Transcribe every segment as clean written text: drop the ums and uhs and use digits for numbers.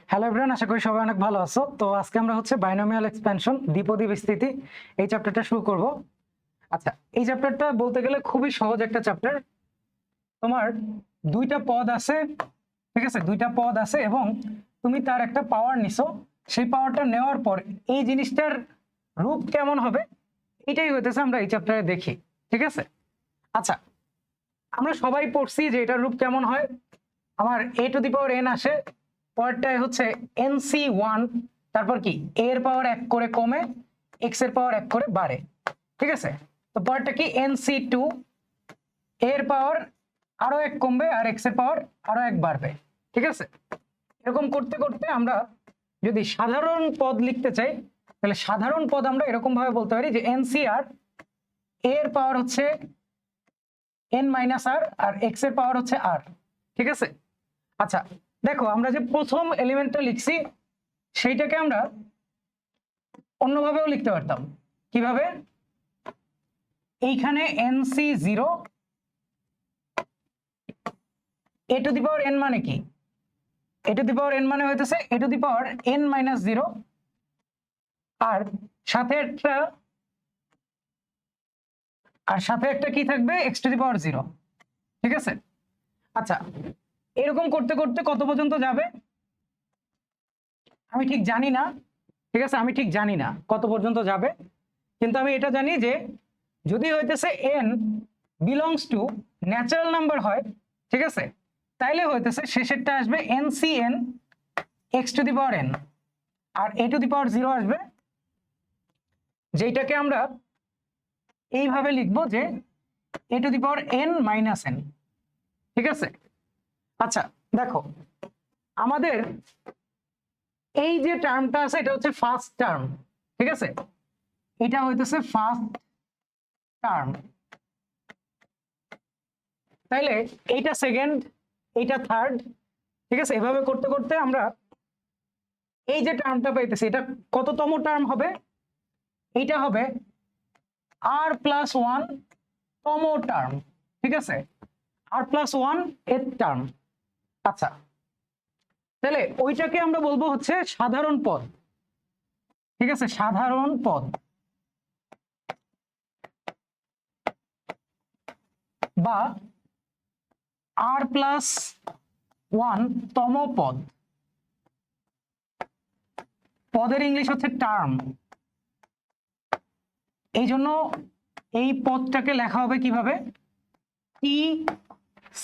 Hello everyone, আশা করি সবাই অনেক ভালো আছো। তো আজকে আমরা বাইনোমিয়াল এক্সপেনশন, দ্বিপদী বিস্তৃতি, এই চ্যাপ্টারটা শুরু করব। আচ্ছা, এই চ্যাপ্টারটা বলতে গেলে খুবই সহজ একটা চ্যাপ্টার। তোমার দুইটা পদ আছে, ঠিক আছে, দুইটা পদ আছে এবং তুমি তার একটা পাওয়ার নিছো। সেই পাওয়ারটা নেওয়ার পর এই জিনিসটার রূপ কেমন হবে, এটাই হইতেছে আমরা এই চ্যাপ্টারে দেখি, ঠিক আছে। আচ্ছা, আমরা সবাই পড়ছি যে এটার রূপ কেমন হয়। আমার a⁴n আসে, পরেরটায় হচ্ছে nc1, তারপর কি এর পাওয়ার 1 করে কমে x এর পাওয়ার 1 করে বাড়ে, ঠিক আছে। তো পরেরটা কি nc2, এর পাওয়ার আরো 1 কমবে আর x এর পাওয়ার আরো 1 বাড়বে, ঠিক আছে। এরকম করতে করতে আমরা যদি সাধারণ পদ লিখতে চাই, তাহলে সাধারণ পদ আমরা এরকম ভাবে বলতে পারি যে ncr, এর পাওয়ার হচ্ছে n-r আর x এর পাওয়ার হচ্ছে r, ঠিক আছে। আচ্ছা দেখো, আমরা যে প্রথম এলিমেন্টটা লিখছি সেইটাকে আমরা অন্যভাবেও লিখতে পারতাম। কিভাবে? এইখানে nc0, a⁴n মানে কি? a⁴n মানে হইতেছে a⁴n-0 আর সাথে একটা কি থাকবে, x⁴0, ঠিক আছে। আচ্ছা, এরকম করতে করতে কত পর্যন্ত যাবে আমি ঠিক জানি না, ঠিক আছে, আমি ঠিক জানি না কত পর্যন্ত যাবে, কিন্তু আমি এটা জানি যে যদি হইতেছে n belongs to natural number হয়, ঠিক আছে, তাইলে হইতেছে শেষেরটা আসবে ncn x⁴n আর a⁴0 আসবে, যেটাকে আমরা এইভাবে লিখবো যে a⁴n-n, ঠিক আছে। আচ্ছা দেখো, আমাদের এই যে টার্মটা আছে এটা হচ্ছে ফার্স্ট টার্ম, ঠিক আছে, এটা হইতেছে ফার্স্ট টার্ম, তাইলে এইটা সেকেন্ড, এইটা থার্ড, ঠিক আছে। এভাবে করতে করতে আমরা এই যে টার্মটা পাইতেছি এটা কততম টার্ম হবে, এইটা হবে r+1 তম টার্ম, ঠিক আছে, r+1 এর টার্ম। আচ্ছা, তাহলে ওইটাকে আমরা বলবো হচ্ছে সাধারণ পদ, ঠিক আছে, সাধারণ পদ বা r+1 তম পদ, পদের ইংলিশ হচ্ছে টার্ম। এই জন্য এই পদটাকে লেখা হবে কিভাবে, t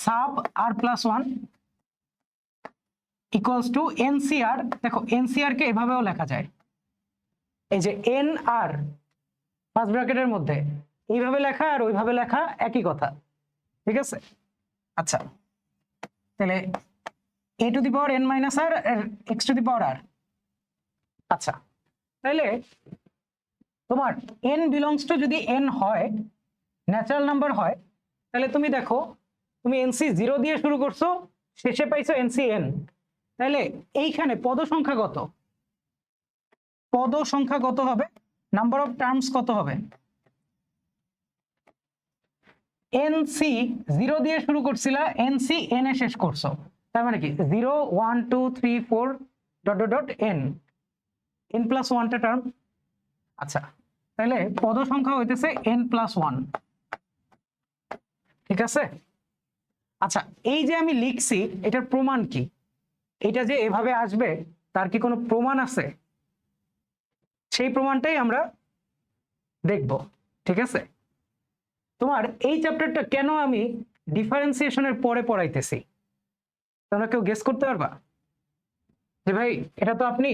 sub r+1 equals to ncr। দেখো ncr কে এভাবেও লেখা যায়, এই যে nr ফার্স্ট ব্র্যাকেটের মধ্যে এইভাবে লেখা আর ওইভাবে লেখা একই কথা, ঠিক আছে। আচ্ছা, তাহলে a⁴n-r আর x⁴r। আচ্ছা, তাহলে তোমার n বিলংস টু যদি n হয়, ন্যাচারাল নাম্বার হয়, তাহলে তুমি দেখো তুমি nc0 দিয়ে শুরু করছো, শেষে পাইছো ncn, তাহলে এইখানে পদ সংখ্যা কত, পদ সংখ্যা কত হবে, নাম্বার অফ টার্মস কত হবে, nc0 দিয়ে শুরু করছিলা, ncn এ শেষ করছো, তার মানে কি 0 1 2 3 4 dot dot dot n, n+1 টা টার্ম। আচ্ছা, তাহলে পদ সংখ্যা হইতেছে n+1, ঠিক আছে। আচ্ছা, এই যে আমি লিখছি এটার প্রমাণ কি, এটা যে এভাবে আসবে তার কি কোনো প্রমাণ আছে, সেই প্রমাণটাই আমরা দেখব, ঠিক আছে। তোমার এই চ্যাপ্টারটা কেন আমি ডিফারেন্সিয়েশনের পরে পড়াইতেছি, তোমরা কেউ গেস করতে পারবা? যে ভাই এটা তো আপনি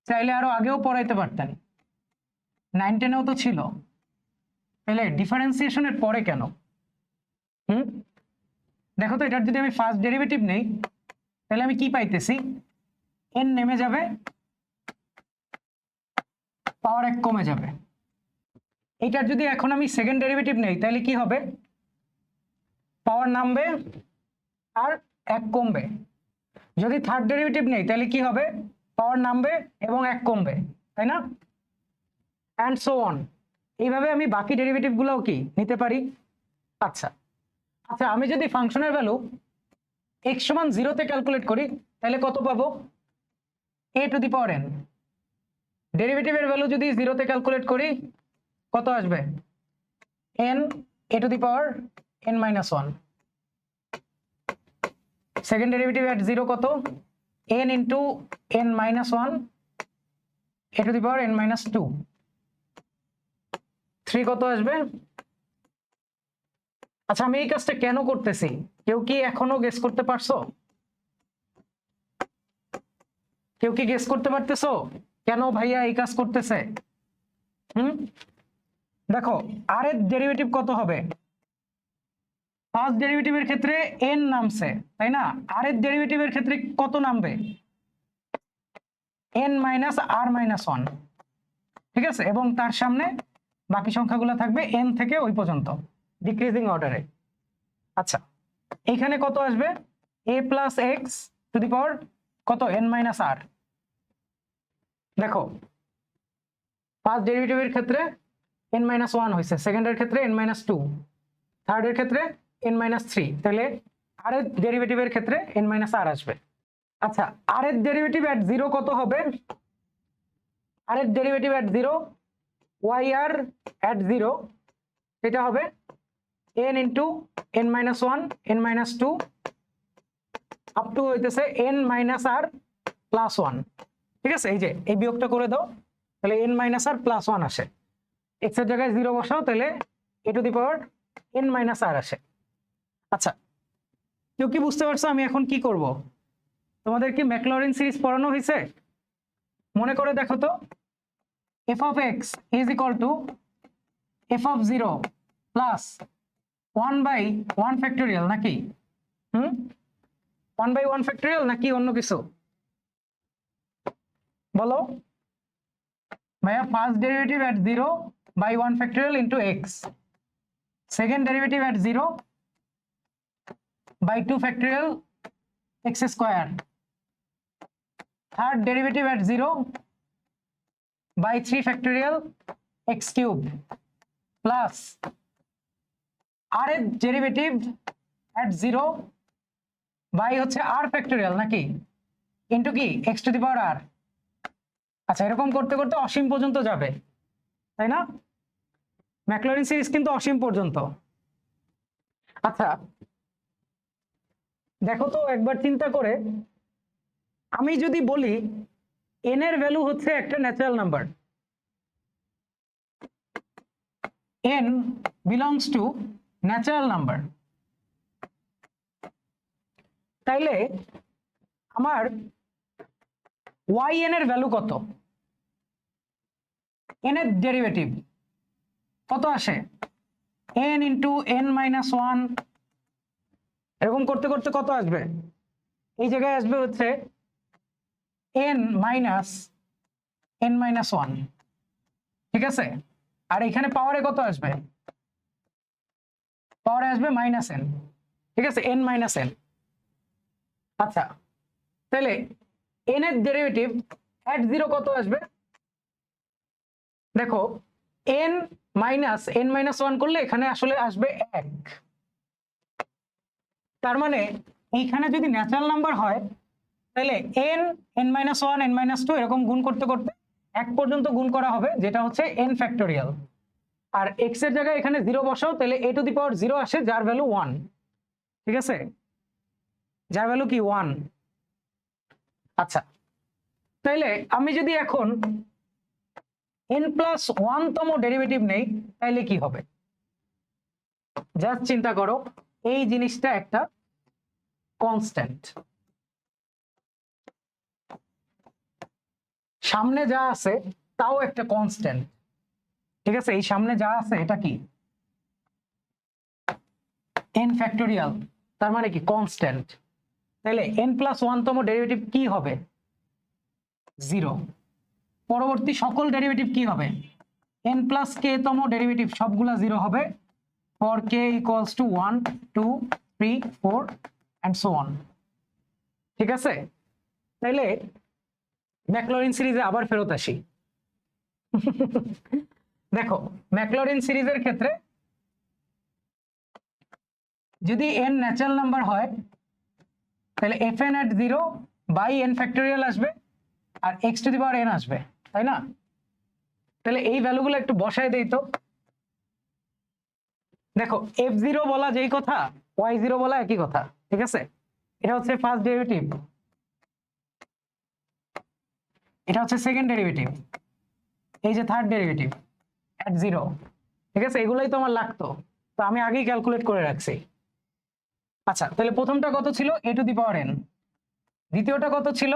চাইলে আরো আগেও পড়াইতে পারতেন, 9-10-এও তো ছিল, তাহলে ডিফারেন্সিয়েশনের পরে কেন? দেখো তো, এটার যদি আমি ফার্স্ট ডেরিভেটিভ নেই তাহলে আমি কি পাইতেছি, n নেমে যাবে, পাওয়ার 1 কমে যাবে। এটার যদি এখন আমি সেকেন্ড ডেরিভেটিভ নেই তাহলে কি হবে, পাওয়ার নামবে আর 1 কমবে। যদি থার্ড ডেরিভেটিভ নেই তাহলে কি হবে, পাওয়ার নামবে এবং 1 কমবে, তাই না, অ্যান্ড সো অন। এইভাবে আমি বাকি ডেরিভেটিভ গুলোও কি নিতে পারি। আচ্ছা আচ্ছা, আমি যদি ফাংশনের ভ্যালু x সমান 0 তে ক্যালকুলেট করি তাহলে কত পাবো a to the power n। ডেরিভেটিভের ভ্যালু যদি 0 তে ক্যালকুলেট করি কত আসবে n a to the power n minus 1। Second derivative at 0 কত n into n minus 1 a to the power n minus 2। 3 কত আসবে? আচ্ছা আমি এই কাজটা কেন করতেছি কেউ কি এখনো গেস করতে পারছো? কেউ কি গেস করতে পারতেছো কেন ভাইয়া এই কাজ করতেছে? দেখো আর এর ডেরিভেটিভ কত হবে? ফার্স্ট ডেরিভেটিভের ক্ষেত্রে n নামছে তাই না, আর এর ডেরিভেটিভের ক্ষেত্রে কত নামবে n মাইনাস আর মাইনাস 1, ঠিক আছে, এবং তার সামনে বাকি সংখ্যাগুলো থাকবে n থেকে ওই পর্যন্ত ডিক্রিজিং অর্ডারে। আচ্ছা এইখানে কত আসবে a plus x to the power কত n মাইনাস আর। দেখো ফার্স্ট ডেরিভেটিভের ক্ষেত্রে n মাইনাস 1 হয়েছে, সেকেন্ডের ক্ষেত্রে n মাইনাস 2, থার্ডের ক্ষেত্রে n মাইনাস 3, তাহলে আর এর ডেরিভেটিভের ক্ষেত্রে n মাইনাস আর আসবে। আচ্ছা আর এর ডেরিভেটিভ এট 0 কত হবে? আর এর ডেরিভেটিভ এট 0 y আর এট 0 এটা হবে n into n minus 1 n minus 2 up to হইতেছে n মাইনাস আর প্লাস 1, ঠিক আছে। এই যে এই বিয়োগটা করে দাও তাহলে n মাইনাস আর প্লাস 1 আসে, x এর জায়গায় 0 বসাও তাহলে a to the power n minus R আসে। আচ্ছা কেউ কি বুঝতে পারছো আমি এখন কি করব? তোমাদের কি ম্যাকলরিন সিরিজ পড়ানো হয়েছে? মনে করে দেখো তো f of x is equal to f of 0 plus 1 by 1 factorial নাকি 1 by 1 factorial নাকি অন্য কিছু বলো ভাইয়া? First derivative at 0 by 1 factorial into x, second derivative at 0 by 2 factorial x square, third derivative at 0 by 3 factorial x cube plus r এর derivative at 0 by হচ্ছে r factorial নাকি into কি x to the power r। আচ্ছা এরকম করতে করতে অসীম পর্যন্ত যাবে তাই না? ম্যাকলরিন সিরিজ কিন্তু অসীম পর্যন্ত। আচ্ছা দেখো তো একবার চিন্তা করে, আমি যদি বলি n এর ভ্যালু হচ্ছে একটা natural number, n belongs to natural number, তাইলে আমার yn এর ভ্যালু কত? n এর ডেরিভেটিভ কত আসে n ইন্টু n মাইনাস 1, এরকম করতে করতে কত আসবে? এই জায়গায় আসবে হচ্ছে n মাইনাস n মাইনাস 1, ঠিক আছে। আর এখানে পাওয়ারে কত আসবে? পাওয়ারে আসবে মাইনাস n, ঠিক আছে, n মাইনাস n। আচ্ছা তাহলে n এর ডেরিভেটিভ এট 0 কত আসবে? দেখো n মাইনাস n মাইনাস 1 করলে এখানে আসলে আসবে 1, তার মানে এইখানে যদি ন্যাচারাল নাম্বার হয় তাহলে n n minus 1 n minus 2 এরকম গুণ করতে করতে 1 পর্যন্ত গুণ করা হবে, যেটা হচ্ছে n ফ্যাক্টোরিয়াল। আর x এর জায়গায় এখানে 0 বসাও তাহলে a টু দি পাওয়ার 0 আসে যার ভ্যালু 1, ঠিক আছে, যার ভ্যালু কি 1। আচ্ছা তাইলে আমি যদি এখন n প্লাস 1 তম ডেরিভেটিভ নেই তাইলে কি হবে? জাস্ট চিন্তা করো, এই জিনিসটা একটা কনস্ট্যান্ট, সামনে যা আছে তাও একটা কনস্ট্যান্ট, ঠিক আছে। এই সামনে যা আছে এটা কি n ফ্যাক্টোরিয়াল, তার মানে কি কনস্ট্যান্ট। তাহলে n প্লাস 1 তম ডেরিভেটিভ কি হবে? 0। পরবর্তী সকল ডেরিভেটিভ কি হবে? n প্লাস k তম ডেরিভেটিভ সবগুলা 0 হবে for k equals to 1 2 3 4 and so on, ঠিক আছে। তাইলে ম্যাকলরিন সিরিজে আবার ফেরত আসি। দেখো ম্যাকলরিন সিরিজের ক্ষেত্রে যদি n ন্যাচারাল নাম্বার হয় তাহলে fn at 0 by n factorial আসবে আর x to the power n আসবে, তাই না? তাহলে এই ভ্যালুগুলো একটু বসায় দেই তো। দেখো f0 বলা যেই কথা, y0 বলা একই কথা, ঠিক আছে? এটা হচ্ছে ফার্স্ট ডেরিভেটিভ, এটা হচ্ছে সেকেন্ড ডেরিভেটিভ, এই যে থার্ড ডেরিভেটিভ এট 0, ঠিক আছে? এগুলোই তো আমার লাগতো, তো আমি আগেই ক্যালকুলেট করে রাখছি। আচ্ছা, তাহলে প্রথমটা কত ছিল? a to the power n। দ্বিতীয়টা কত ছিল?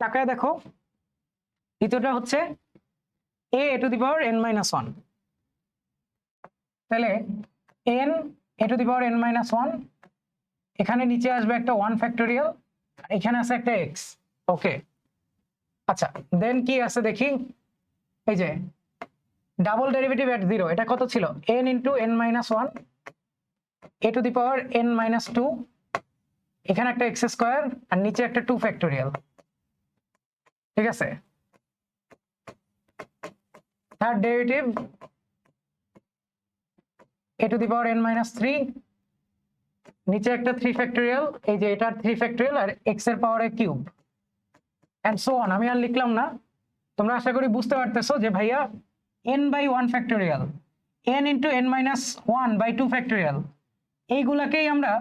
তাকায় দেখো, দ্বিতীয়টা হচ্ছে a to the power n minus 1। তাহলে n a to the power n minus 1, এখানে নিচে আসবে একটা 1 ফ্যাক্টোরিয়াল, এখানে আছে একটা x। ওকে, আচ্ছা দেন কি আছে দেখি, এই যে ডাবল ডেরিভেটিভ এট 0, এটা কত ছিল? n into n minus 1 a to the power n minus 2, এখানে একটা এক্স স্কোয়ার আর নিচে একটা 2 ফ্যাক্টোরিয়াল, ঠিক আছে? Third derivative a to the power n minus 3, নিচে একটা 3 ফ্যাক্টোরিয়াল, এই যে এটার 3 ফ্যাক্টোরিয়াল আর x এর পাওয়ারে কিউব এন্ড সো অন। আমি আর লিখলাম না, তোমরা আশা করি বুঝতে পারতেছো যে ভাইয়া n by 1 factorial, n into n minus 1 by 2 factorial, এইগুলাকেই আমরা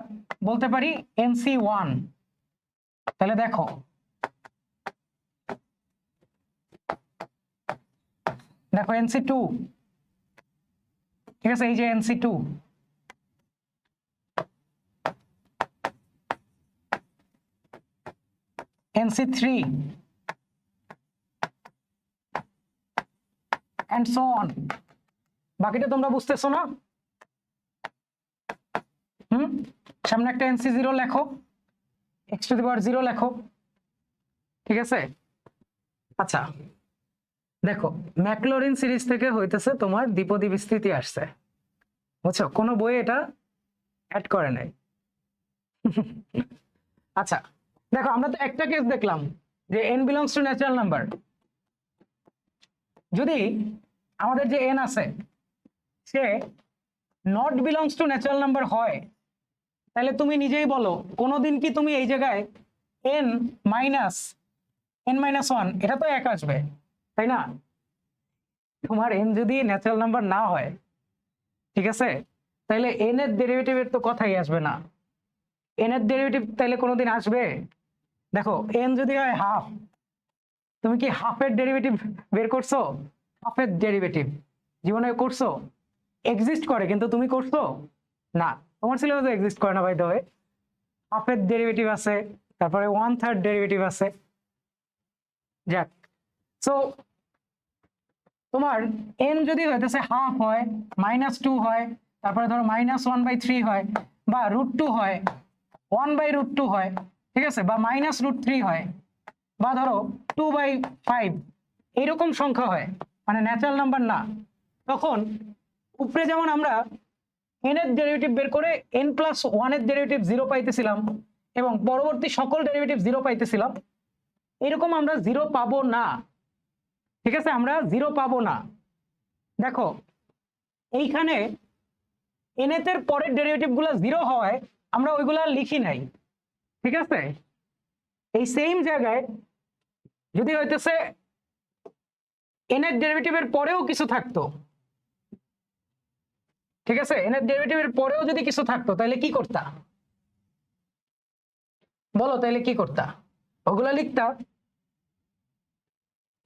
বলতে পারি nc1। তাহলে দেখো দেখো nc2, ঠিক আছে? এই যে nc2, nc3 and so on। বাকিটা তোমরা বুঝতেছো না? সামনে একটা nc0 লেখো, x টু দি পাওয়ার 0 লেখো, ঠিক আছে? আচ্ছা দেখো, ম্যাকলরিন সিরিজ থেকে হইতেছে তোমার দ্বিপদী বিস্তৃতি আসছে, বুঝছো? কোনো বইয়ে এটা অ্যাড করে নাই। আচ্ছা দেখো, আমরা তো একটা কেস দেখলাম যে n belongs to natural number. যদি আমাদের যে n আছে সে not belongs to natural number হয়, তাহলে তুমি নিজেই বলো কোনোদিন কি তুমি এই জায়গায় n মাইনাস n-1, এটা তো এক আসবে, তাই না? তোমার n যদি ন্যাচারাল নাম্বার না হয়, ঠিক আছে, তাহলে n এর ডেরিভেটিভের তো কথাই আসবে না। n এর ডেরিভেটিভ তাহলে কোনোদিন আসবে? দেখো n যদি হয় হাফ, তুমি কি হাফের ডেরিভেটিভ বের করছো? হাফের ডেরিভেটিভ জীবনে করছো? এক্সিস্ট করে, কিন্তু তুমি করছো না, তোমার সিলেবাসে এক্সিস্ট করে না। বাই দ্য ওয়ে, হাফের ডেরিভেটিভ আছে, তারপরে 1/3 ডেরিভেটিভ আছে। যাক, সো তোমার n যদি হইতেছে হাফ হয়, -2 হয়, তারপরে ধরো -1/3 হয়, বা √2 হয়, 1/√2 হয়, ঠিক আছে, বা -√3 হয়, বা ধরো 2/5, এইরকম সংখ্যা হয়, মানে ন্যাচারাল নাম্বার না, তখন উপরে যেমন আমরা n এর ডেরিভেটিভ বের করে n+1 এর ডেরিভেটিভ 0 পাইতেছিলাম এবং পরবর্তী সকল ডেরিভেটিভ 0 পাইতেছিলাম, এরকম আমরা 0 পাবো না, ঠিক আছে? আমরা 0 পাবো না। দেখো এইখানে n এর পরের ডেরিভেটিভ গুলো 0 হওয়ায় আমরা ওইগুলা লিখি নাই, ঠিক আছে? এই সেম জায়গায় যদি হইতেছে n এর ডেরিভেটিভের পরেও কিছু থাকতো, ঠিক আছে, n এর ডেরিভেটিভের পরেও যদি কিছু থাকতো, তাহলে কি করতা? বলো, তাহলে কি করতা? ওগুলা লিখতা,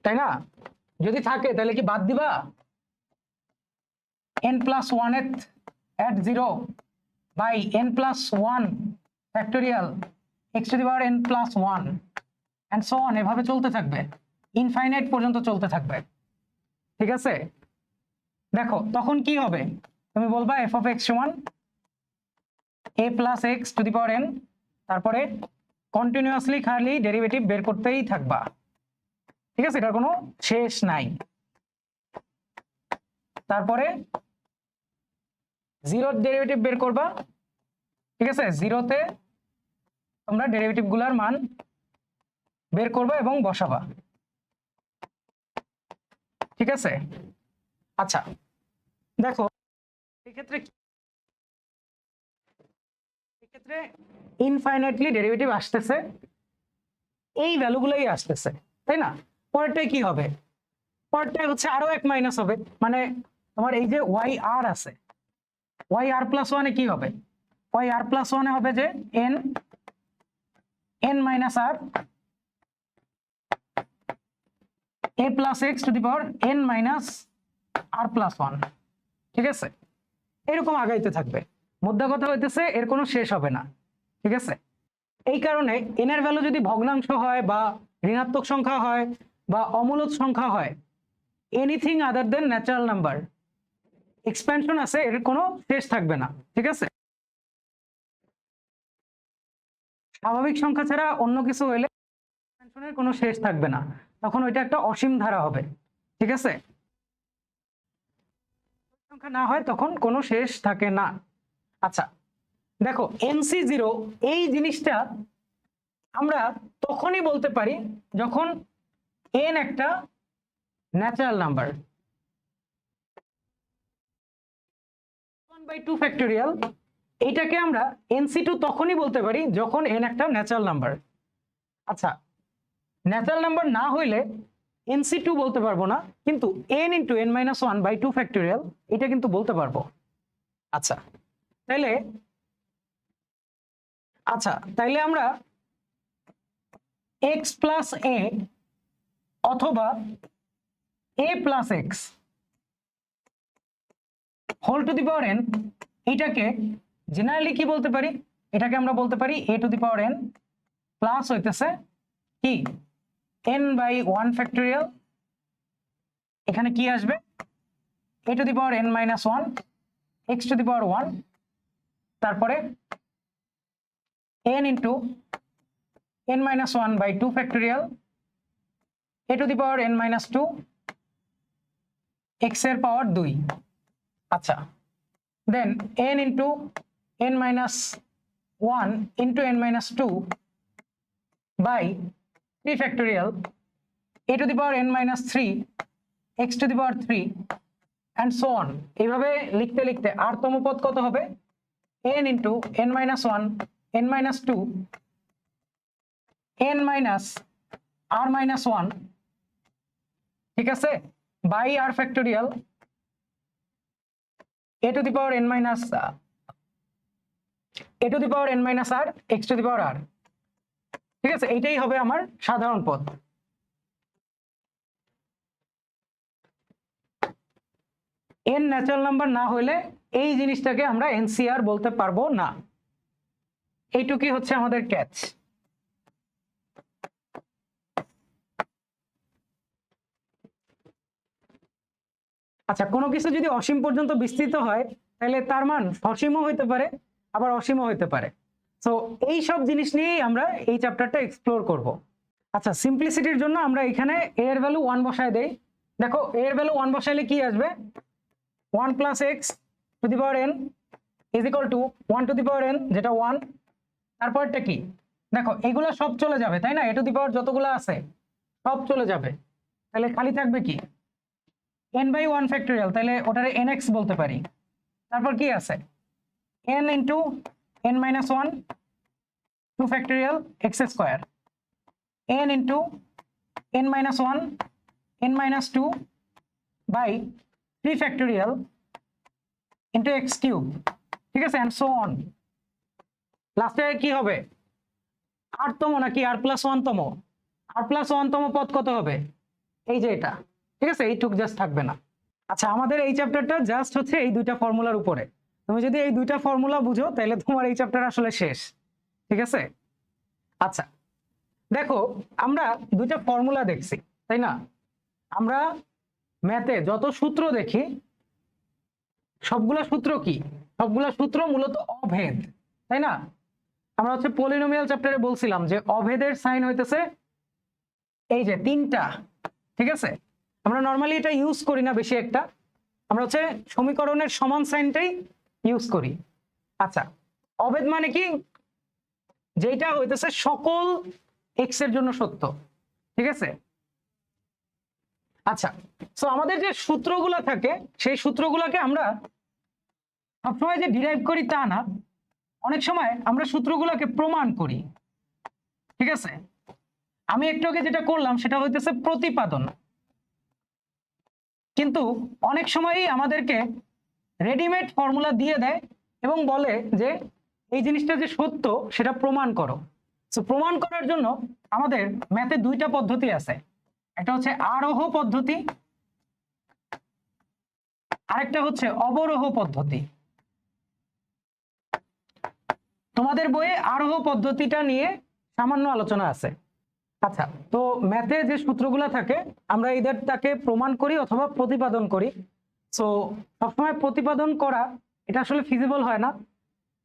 তাই না? যদি থাকে তাহলে কি বাদ দিবা? n+1 at 0 by n+1 factorial x to the power n+1 and so on, এভাবে চলতে থাকবে, ইনফাইনাইট পর্যন্ত চলতে থাকবে, ঠিক আছে? দেখো তখন কি হবে, তুমি বলবা f of x সমান a plus x to the power n, তারপরে কন্টিনিউয়াসলি খালি ডেরিভেটিভ বের করতেই থাকবা, ঠিক আছে? এটার কোনো শেষ নাই। তারপরে জিরোর ডেরিভেটিভ বের করবা, ঠিক আছে? জিরোতে তোমরা ডেরিভেটিভ গুলার মান বের করবা এবং বসাবা, ঠিক আছে? আচ্ছা দেখো, এক্ষেত্রে ক্ষেত্রে ইনফাইনাইটলি ডেরিভেটিভ আসতেছে, এই ভ্যালুগুলোই আসতেছে, তাই না? পরেরটাই কি হবে? পরেরটাই হচ্ছে আরো এক মাইনাস হবে, মানে তোমার এই যে ওয়াই আর আছে, ওয়াই আর প্লাস ওয়ানে কি হবে? ওয়াই আর প্লাস ওয়ানে হবে যে n n minus R a plus x to the power N minus r plus one. ঠিক আছে, এরকম আগাইতে থাকবে। মুদ্রা কথা হইতেছে এর কোনো শেষ হবে না। ঠিক আছে, এই কারণে এন এর ভ্যালু যদি ভগ্নাংশ হয় বা ঋণাত্মক সংখ্যা হয় বা অমূলদ সংখ্যা হয়, এনিথিং আদার দেন ন্যাচারাল নাম্বার, এক্সপ্যানশন আছে এর কোনো শেষ থাকবে না। ঠিক আছে, স্বাভাবিক সংখ্যা ছাড়া অন্য কিছু হইলে এক্সপ্যানশনের কোনো শেষ থাকবে না, তখন ওইটা একটা অসীম ধারা হবে। ঠিক আছে, সংখ্যা না হয় তখন কোনো শেষ থাকে না। আচ্ছা দেখো, এনসি জিরো এই জিনিসটা আমরা তখনই বলতে পারি যখন এন একটা ন্যাচারাল নাম্বার। 1/2 ফ্যাক্টোরিয়াল এইটাকে আমরা এনসি2 তখনই বলতে পারি যখন এন একটা ন্যাচারাল নাম্বার। আচ্ছা, ন্যাচারাল নাম্বার না হইলে এনসি2 বলতে পারবো না, কিন্তু N into N minus 1/2 factorial এটা কিন্তু বলতে পারবো। আচ্ছা তাইলে আমরা x প্লাস এ অথবা a plus X whole to the power n, এটাকে জেনারেলি কি বলতে পারি? এটাকে আমরা বলতে পারি a to the power n plus হইতেছে কি n/1 ফ্যাক্টোরিয়াল। এখানে কি আসবে? a to the power n minus 1 x to the power 1, তারপরে n into n minus 1/2 factorial a to the power n minus 2 x এর পাওয়ার 2। আচ্ছা, then n into n minus 1 into n minus 2 by 3 factorial a to the power n minus 3 x to the power 3 and so on. এইভাবে লিখতে লিখতে আর তম পদ কত হবে? n into n minus 1 n minus 2 n minus r minus 1, ঠিক আছে, by r factorial a to the power n minus a to the power n minus r x to the power r। ঠিক আছে, এইটাই হবে আমার সাধারণ পদ। n natural number না হইলে এই জিনিসটাকে আমরা এনসিআর বলতে পারবো না। এইটুকুই হচ্ছে আমাদের ক্যাচ। আচ্ছা, কোনো কিছু যদি অসীম পর্যন্ত বিস্তৃত হয় তাহলে তার মান সসীমও হইতে পারে আবার অসীমও হইতে পারে। সো এই সব জিনিস নিয়েই আমরা এই চ্যাপ্টারটা এক্সপ্লোর করব। আচ্ছা, সিম্পলিসিটির জন্য আমরা এখানে a এর ভ্যালু 1 বসায় দেই। দেখো a এর ভ্যালু 1 বসাইলে কি আসবে? 1 plus x to the power n is equal to 1 two the power n, যেটা 1। তারপরটা কি? দেখো এগুলো সব চলে যাবে, তাই না? a টু দি পাওয়ার যতগুলো আছে সব চলে যাবে, তাহলে খালি থাকবে কি? n/1 ফ্যাক্টোরিয়াল, তাহলে ওটারে nx বলতে পারি। তারপর কি আছে? n into n minus 1 2 factorial x square, n into n minus 1 n minus 2 by 3 factorial into x cube. ঠিক আছে, অ্যান্ড সো অন। লাস্টে কি হবে? r তম নাকি r প্লাস 1 তম? r প্লাস 1 তম পদ কত হবে? এই যে এটা। ঠিক আছে, এইটুক জাস্ট থাকবে না। আচ্ছা, আমাদের এই চ্যাপ্টারটা জাস্ট হচ্ছে এই দুইটা ফর্মুলার উপরে। তুমি যদি এই দুইটা ফর্মুলা বুঝো তাহলে তোমার এই চ্যাপ্টার আসলে শেষ। ঠিক আছে, আচ্ছা দেখো, আমরা দুইটা ফর্মুলা দেখছি, তাই না? আমরা ম্যাথে যত সূত্র দেখি সবগুলা সূত্র কি? সবগুলা সূত্র মূলত অভেদ, তাই না? আমরা হচ্ছে পলিনোমিয়াল চ্যাপ্টারে বলছিলাম যে অভেদের সাইন হইতেছে এই যে তিনটা। ঠিক আছে, আমরা নর্মালি এটা ইউজ করি না বেশি একটা, আমরা হচ্ছে সমীকরণের সমান সাইনটাই ইউজ করি। আচ্ছা, অভেদ মানে কি? যেটা হইতেছে সকল এক্স এর জন্য সত্য। ঠিক আছে, আচ্ছা, সো আমাদের যে সূত্রগুলো থাকে সেই সূত্রগুলোকে আমরা সবসময় যে ডিরাইভ করি তা না, অনেক সময় আমরা সূত্রগুলোকে প্রমাণ করি, ঠিক আছে? আমি একটু আগে যেটা করলাম সেটা হইতেছে প্রতিপাদন, কিন্তু অনেক সময়ই আমাদেরকে রেডিমেড ফর্মুলা দিয়ে দেয় এবং বলে যে এই জিনিসটা যে সত্য সেটা প্রমাণ করো। তো প্রমাণ করার জন্য আমাদের ম্যাথে দুইটা পদ্ধতি আছে, একটা হচ্ছে আরোহ পদ্ধতি, আরেকটা হচ্ছে অবরোহ পদ্ধতি। তোমাদের বইয়ে আরোহ পদ্ধতিটা নিয়ে সামান্য আলোচনা আছে। আচ্ছা, তো ম্যাথে যে সূত্রগুলো থাকে আমরা এদের তাকে প্রমাণ করি অথবা প্রতিপাদন করি। সো সবসময় প্রতিপাদন করা এটা আসলে ফিজিবল হয় না,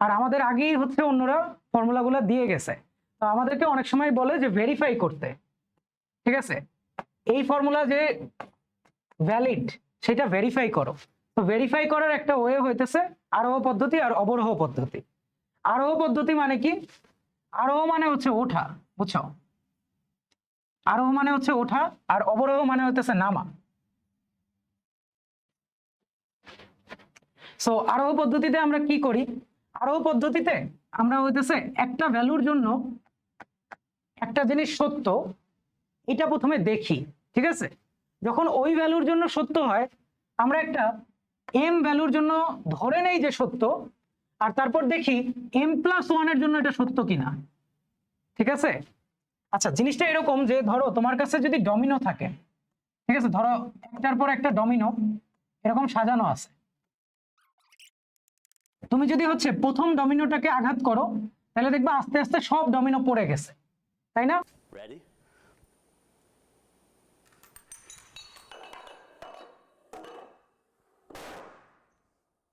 আর আমাদের আগেই হচ্ছে অন্যরা ফর্মুলাগুলো দিয়ে গেছে, তো আমাদেরকে অনেক সময় বলে যে ভেরিফাই করতে, ঠিক আছে? এই ফর্মুলা যে ভ্যালিড সেটা ভেরিফাই করো। তো ভেরিফাই করার একটা ওয়ে হইতেছে আরোহ পদ্ধতি আর অবরোহ পদ্ধতি। আরোহ পদ্ধতি মানে কি? আরোহ মানে হচ্ছে ওঠা, বুঝছো? আরোহ মানে হচ্ছে ওঠা, আর অবরোহ মানে হইতেছে নামা। সো আরোহ পদ্ধতিতে আমরা কি করি? আরোহ পদ্ধতিতে আমরা হইতেছে একটা ভ্যালুর জন্য একটা জিনিস সত্য এটা প্রথমে দেখি, ঠিক আছে? যখন ওই ভ্যালুর জন্য সত্য হয় আমরা একটা এম ভ্যালুর জন্য ধরে নেই যে সত্য, আর তারপর দেখি m+1 এর জন্য এটা সত্য কিনা, ঠিক আছে? আচ্ছা, জিনিসটা এরকম যে ধরো তোমার কাছে যদি ডমিনো থাকে, ঠিক আছে, ধরো একটার পর একটা ডমিনো এরকম সাজানো আছে, তুমি যদি হচ্ছে প্রথম ডমিনোটাকে আঘাত করো তাহলে দেখবা আস্তে আস্তে সব ডমিনো পড়ে গেছে, তাই না? Ready?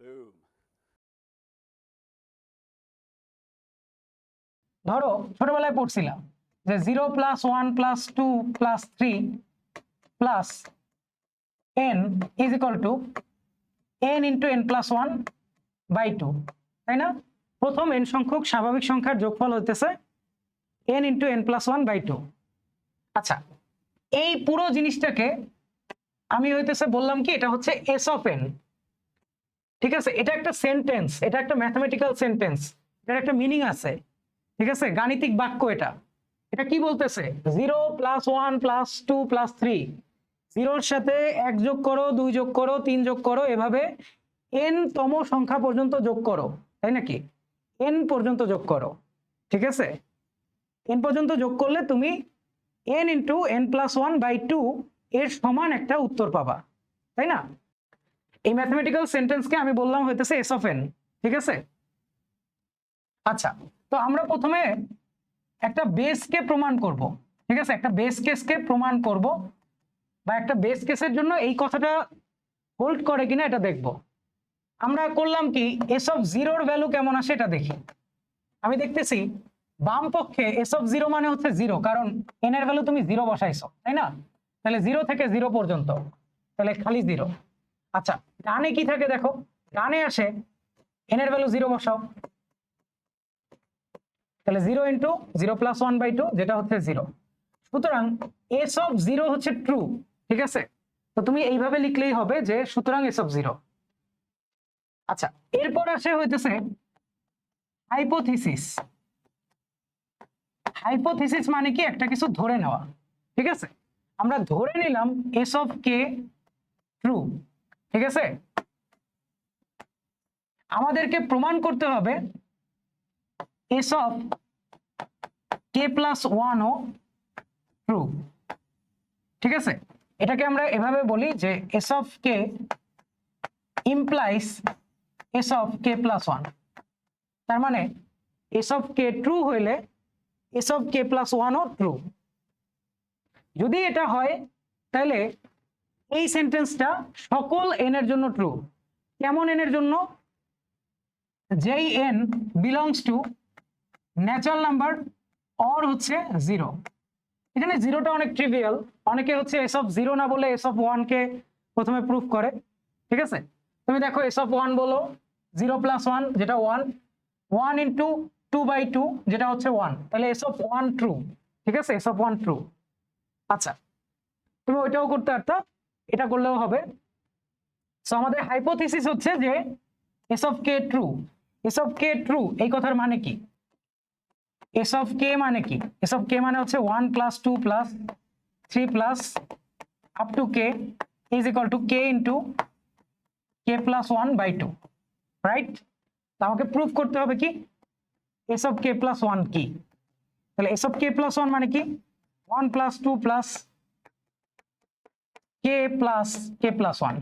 Boom. ধরো ছোটবেলায় পড়ছিলাম যে 0+1+2+3+n n into n+1/2, তাই না? প্রথম n সংখ্যক স্বাভাবিক সংখ্যার যোগফল হইতেছে n into n+1/2। আচ্ছা, এই পুরো জিনিসটাকে আমি হইতেছে বললাম কি এটা হচ্ছে s of n, ঠিক আছে? এটা একটা সেন্টেন্স, এটা একটা ম্যাথমেটিক্যাল সেন্টেন্স, এটার একটা মিনিং আছে, ঠিক আছে? গাণিতিক বাক্য। এটা এটা কি বলতেছে? 0+1+2+3, 0-র সাথে 1 যোগ করো, 2 যোগ করো, 3 যোগ করো, এভাবে n তম সংখ্যা পর্যন্ত যোগ করো, তাই নাকি? n পর্যন্ত যোগ করো, ঠিক আছে? n পর্যন্ত যোগ করলে তুমি n into n+1/2 এর সমান একটা উত্তর পাবা, তাই না? এই ম্যাথমেটিক্যাল সেন্টেন্সকে আমি বললাম হইতেছে s of n, ঠিক আছে? আচ্ছা, তো আমরা প্রথমে একটা বেসকে প্রমাণ করব, ঠিক আছে? একটা বেস কেসকে প্রমাণ করব, বা একটা বেস কেসের জন্য এই কথাটা হোল্ড করে কিনা এটা দেখব। আমরা করলাম কি, s of 0-র ভ্যালু কেমন আসে এটা দেখি। আমি দেখতেছি বাম পক্ষে s of 0 মানে হচ্ছে 0, কারণ n এর ভ্যালু তুমি 0 বসাইছো, তাই না? তাহলে 0 থেকে 0 পর্যন্ত, তাহলে খালি 0। আচ্ছা, ডানে কি থাকে দেখো, ডানে আসে n এর ভ্যালু 0 বসাও, তাহলে 0 into 0+1/2 যেটা হচ্ছে 0। সুতরাং s of 0 হচ্ছে ট্রু, ঠিক আছে? তো তুমি এইভাবে লিখলেই হবে যে সুতরাং s of 0। আচ্ছা, এরপর আসে হইতেছে হাইপোথিসিস। হাইপোথিসিস মানে কি? একটা কিছু ধরে নেওয়া, ঠিক আছে? আমরা ধরে নিলাম s of k ট্রু, ঠিক আছে? আমাদেরকে প্রমাণ করতে হবে s of k+1 ও ট্রু, ঠিক আছে? এটাকে আমরা এভাবে বলি যে s of k implies s of k+1। তার মানে s of k ট্রু হইলে s of k+1 ও ট্রু। যদি এটা হয় তাহলে এই সেন্টেন্সটা সকল n এর জন্য ট্রু। কেমন n এর জন্য? যেই n belongs to natural number or হচ্ছে 0। এখানে 0টা অনেক ট্রিভিয়াল, অনেকে হচ্ছে s of 0 না বলে s of 1 কে প্রথমে প্রুফ করে, ঠিক আছে? তুমি দেখো s of 1 বলো, 0+1 যেটা 1, 1 into 2/2 যেটা হচ্ছে 1, তাহলে s of 1 ট্রু, ঠিক আছে? s of 1 true. আচ্ছা, তুমি ওইটাও করতে পারতা, এটা করলেও হবে। সো আমাদের হাইপোথিসিস হচ্ছে যে s of k true. S of K true এই কথার মানে কি? এস অফ কে মানে কি? এস অফ কে মানে হচ্ছে 1 plus 2 plus 3 plus up to K is equal two K into k plus 1/2, right? তো আমাকে প্রুফ করতে হবে কি এস অফ কে প্লাস 1 কি। তাহলে এস অফ কে প্লাস 1 মানে কি 1 প্লাস 2 প্লাস কে প্লাস 1,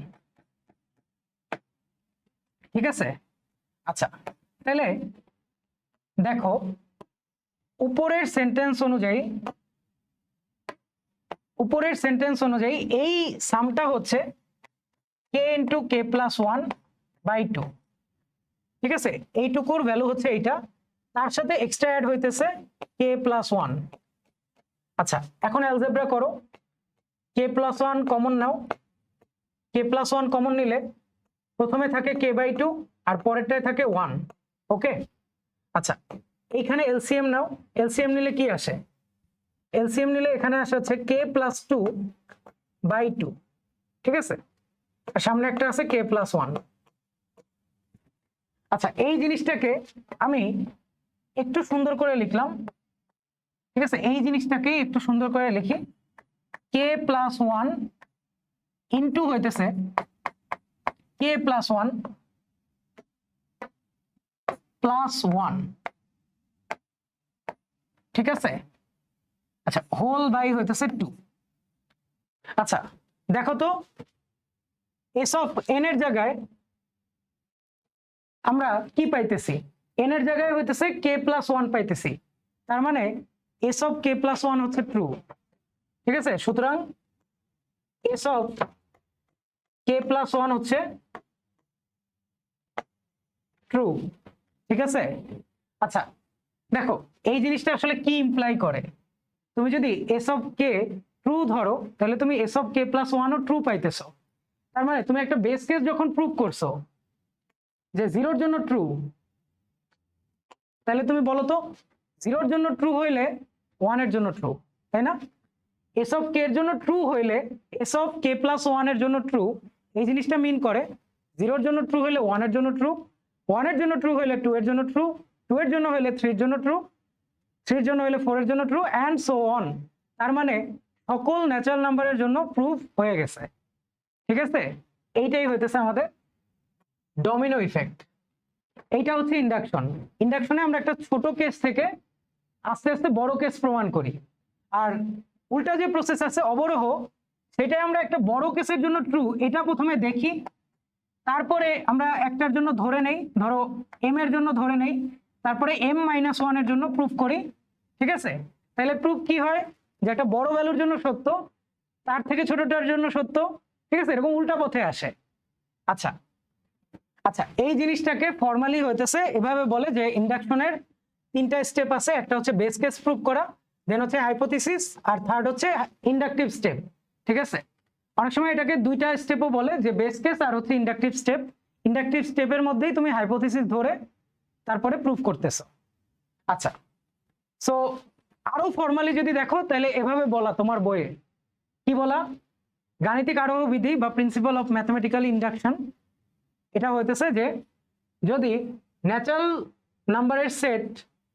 ঠিক আছে? আচ্ছা, তাহলে দেখো উপরের সেন্টেন্স অনুযায়ী এই সামটা হচ্ছে কে ইন্টু কে প্লাস 1/2, ঠিক আছে? এইটুকুর ভ্যালু হচ্ছে এইটা, তার সাথে এক্সট্রা অ্যাড হইতেছে কে প্লাস 1। আচ্ছা, এখন অ্যালজেব্রা করো, কে প্লাস 1 কমন নাও। কে প্লাস 1 কমন নিলে প্রথমে থাকে k/2 আর পরেরটায় থাকে 1, ওকে? আচ্ছা, এইখানে এলসিএম নাও। এলসিএম নিলে কি আসে? এলসিএম নিলে এখানে আসে হচ্ছে k প্লাস 2/2, ঠিক আছে? আর সামনে একটা আছে k প্লাস 1। আচ্ছা, এই জিনিসটাকে আমি একটু সুন্দর করে লিখলাম, ঠিক আছে? এই জিনিসটাকে একটু সুন্দর করে লিখি, k প্লাস 1 ইন্টু হইতেছে k প্লাস 1 প্লাস 1, ঠিক আছে? আচ্ছা, হোল বাই হইতেছে 2। আচ্ছা, দেখো তো এস অফ এন এর জায়গায় আমরা কি পাইতেছি? এন এর জায়গায় হইতেছে কে প্লাস 1 পাইতেছি, তার মানে এস অফ কে প্লাস 1 হচ্ছে ট্রু, ঠিক আছে? সুতরাং এস অফ কে প্লাস 1 হচ্ছে ট্রু, ঠিক আছে? আচ্ছা, দেখো এই জিনিসটা আসলে কি ইমপ্লাই করে? তুমি যদি এস অফ কে ট্রু ধরো তাহলে তুমি এস অফ কে প্লাস 1ও ট্রু পাইতেছো। তার মানে তুমি একটা বেস কেস যখন প্রুভ করছো যে 0-র জন্য ট্রু, তাহলে তুমি বলো তো 0-র জন্য ট্রু হইলে 1-এর জন্য ট্রু, তাই না? এস অফ কে এর জন্য ট্রু হইলে এস অফ কে প্লাস 1-এর জন্য ট্রু, এই জিনিসটা মিন করে 0-র জন্য ট্রু হইলে 1-এর জন্য ট্রু, 1-এর জন্য ট্রু হইলে 2-এর জন্য ট্রু, 2-এর জন্য হইলে 3-এর জন্য ট্রু, 3-এর জন্য হইলে 4-এর জন্য ট্রু, অ্যান্ড সো অন। তার মানে সকল ন্যাচারাল নাম্বারের জন্য প্রুফ হয়ে গেছে, ঠিক আছে? এইটাই হইতেছে আমাদের ডমিনো ইফেক্ট। এইটা হচ্ছে ইন্ডাকশন। ইন্ডাকশনে আমরা একটা ছোট কেস থেকে আস্তে আস্তে বড় কেস প্রমাণ করি, আর উল্টা যে প্রসেস আছে অবরোহ, সেটাই আমরা একটা বড় কেসের জন্য ট্রু এটা প্রথমে দেখি, তারপরে আমরা একটার জন্য ধরে নেই, ধরো এম এর জন্য ধরে নেই, তারপরে m-1 এর জন্য প্রুফ করি, ঠিক আছে? তাহলে প্রুফ কি হয় যে একটা বড় ভ্যালুর জন্য সত্য তার থেকে ছোটটার জন্য সত্য, ঠিক আছে? এরকম উল্টা পথে আসে। আচ্ছা আচ্ছা, এই জিনিসটাকে ফর্মালি হইতেছে এভাবে বলে যে ইন্ডাকশনের 3টা স্টেপ আছে, একটা হচ্ছে বেস কেস প্রুফ করা, দেন হচ্ছে হাইপোথিসিস, আর থার্ড হচ্ছে ইন্ডাকটিভ স্টেপ, ঠিক আছে? অনেক সময় এটাকে 2টা স্টেপও বলে, যে বেস কেস আর হচ্ছে ইন্ডাকটিভ স্টেপ। ইন্ডাকটিভ স্টেপের মধ্যেই তুমি হাইপোথিসিস ধরে তারপরে প্রুফ করতেছো। আচ্ছা, সো আরো ফর্মালি যদি দেখো তাহলে এভাবে বলা তোমার বইয়ে, কি বলা? গাণিতিক আরোহ বিধি বা প্রিন্সিপাল অফ ম্যাথমেটিক্যাল ইন্ডাকশন। এটা হইতেছে যে যদি ন্যাচারাল নাম্বারের সেট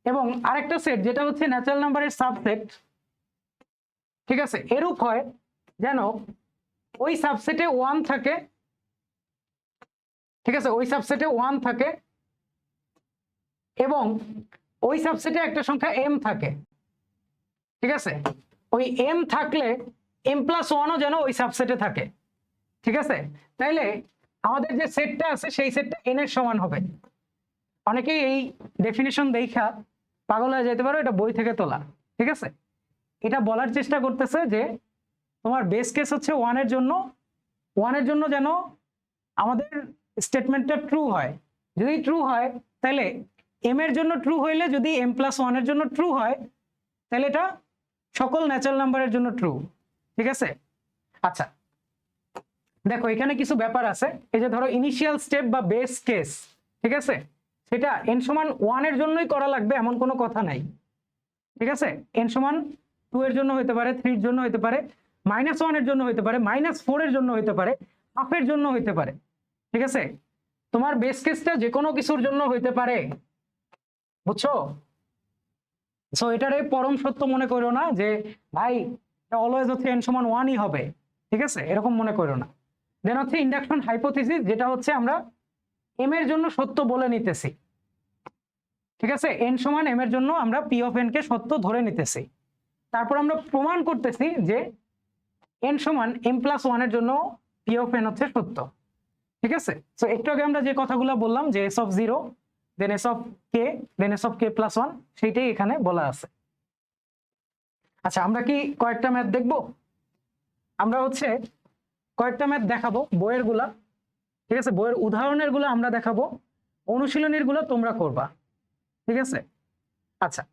এবং আরেকটা সেট যেটা হচ্ছে ন্যাচারাল নাম্বারের সাবসেট, ঠিক আছে, এরূপ হয় যেন ওই সাবসেটে 1 থাকে, ঠিক আছে? ওই সাবসেটে 1 থাকে এবং ওই সাবসেটে একটা সংখ্যা m থাকে, ঠিক আছে? ওই m থাকলে m+1ও যেন ওই সাবসেটে থাকে, ঠিক আছে? তাইলে আমাদের যে সেটটা আছে সেই সেটটা n এর সমান হবে। অনেকেই এই ডেফিনিশন দেখা পাগল হয়ে যেতে পারো, এটা বই থেকে তোলা, ঠিক আছে? এটা বলার চেষ্টা করতেছে যে তোমার বেস কেস হচ্ছে 1-এর জন্য যেন আমাদের স্টেটমেন্টটা ট্রু হয়। যদি ট্রু হয় তাহলে m এর জন্য ট্রু হইলে যদি m+1 এর জন্য ট্রু হয় তাহলে এটা সকল ন্যাচারাল নাম্বারের জন্য ট্রু, ঠিক আছে? আচ্ছা, দেখো এখানে কিছু ব্যাপার আছে। এই যে ধরো ইনিশিয়াল স্টেপ বা বেস কেস, ঠিক আছে, সেটা n=1 এর জন্যই করা লাগবে এমন কোনো কথা নাই, ঠিক আছে? n=2 এর জন্য হতে পারে, 3 এর জন্য হতে পারে, -1 এর জন্য হতে পারে, -4 এর জন্য হতে পারে, হাফ এর জন্য হতে পারে, ঠিক আছে? তোমার বেস কেসটা যে কোনো কিছুর জন্য হইতে পারে, বুঝছো? সো এটারে পরম সত্য মনে করো না যে ভাই অলওয়েজ হচ্ছে n সমান 1ই হবে, ঠিক আছে, এরকম মনে করো না। দেন হচ্ছে ইন্ডাকশন হাইপোথিসিস, যেটা হচ্ছে আমরা m এর জন্য সত্য বলে নিতেছি, ঠিক আছে, n সমান m এর জন্য আমরা p অফ n কে সত্য ধরে নিতেছি। তারপর আমরা প্রমাণ করতেছি যে n সমান m প্লাস 1 এর জন্য p অফ n হচ্ছে সত্য, ঠিক আছে। সো একটু আগে আমরা যে কথাগুলো বললাম যে s of 0 then s of k then s of k plus 1, সেইটাই এখানে বলা আছে। আচ্ছা, আমরা কি কয়েকটা ম্যাথ দেখব? আমরা হচ্ছে কয়েকটা ম্যাথ দেখাবো বইয়ের গুলা, ঠিক আছে, বইয়ের উদাহরণের গুলো আমরা দেখাবো, অনুশীলনীর গুলো তোমরা করবা, ঠিক আছে। আচ্ছা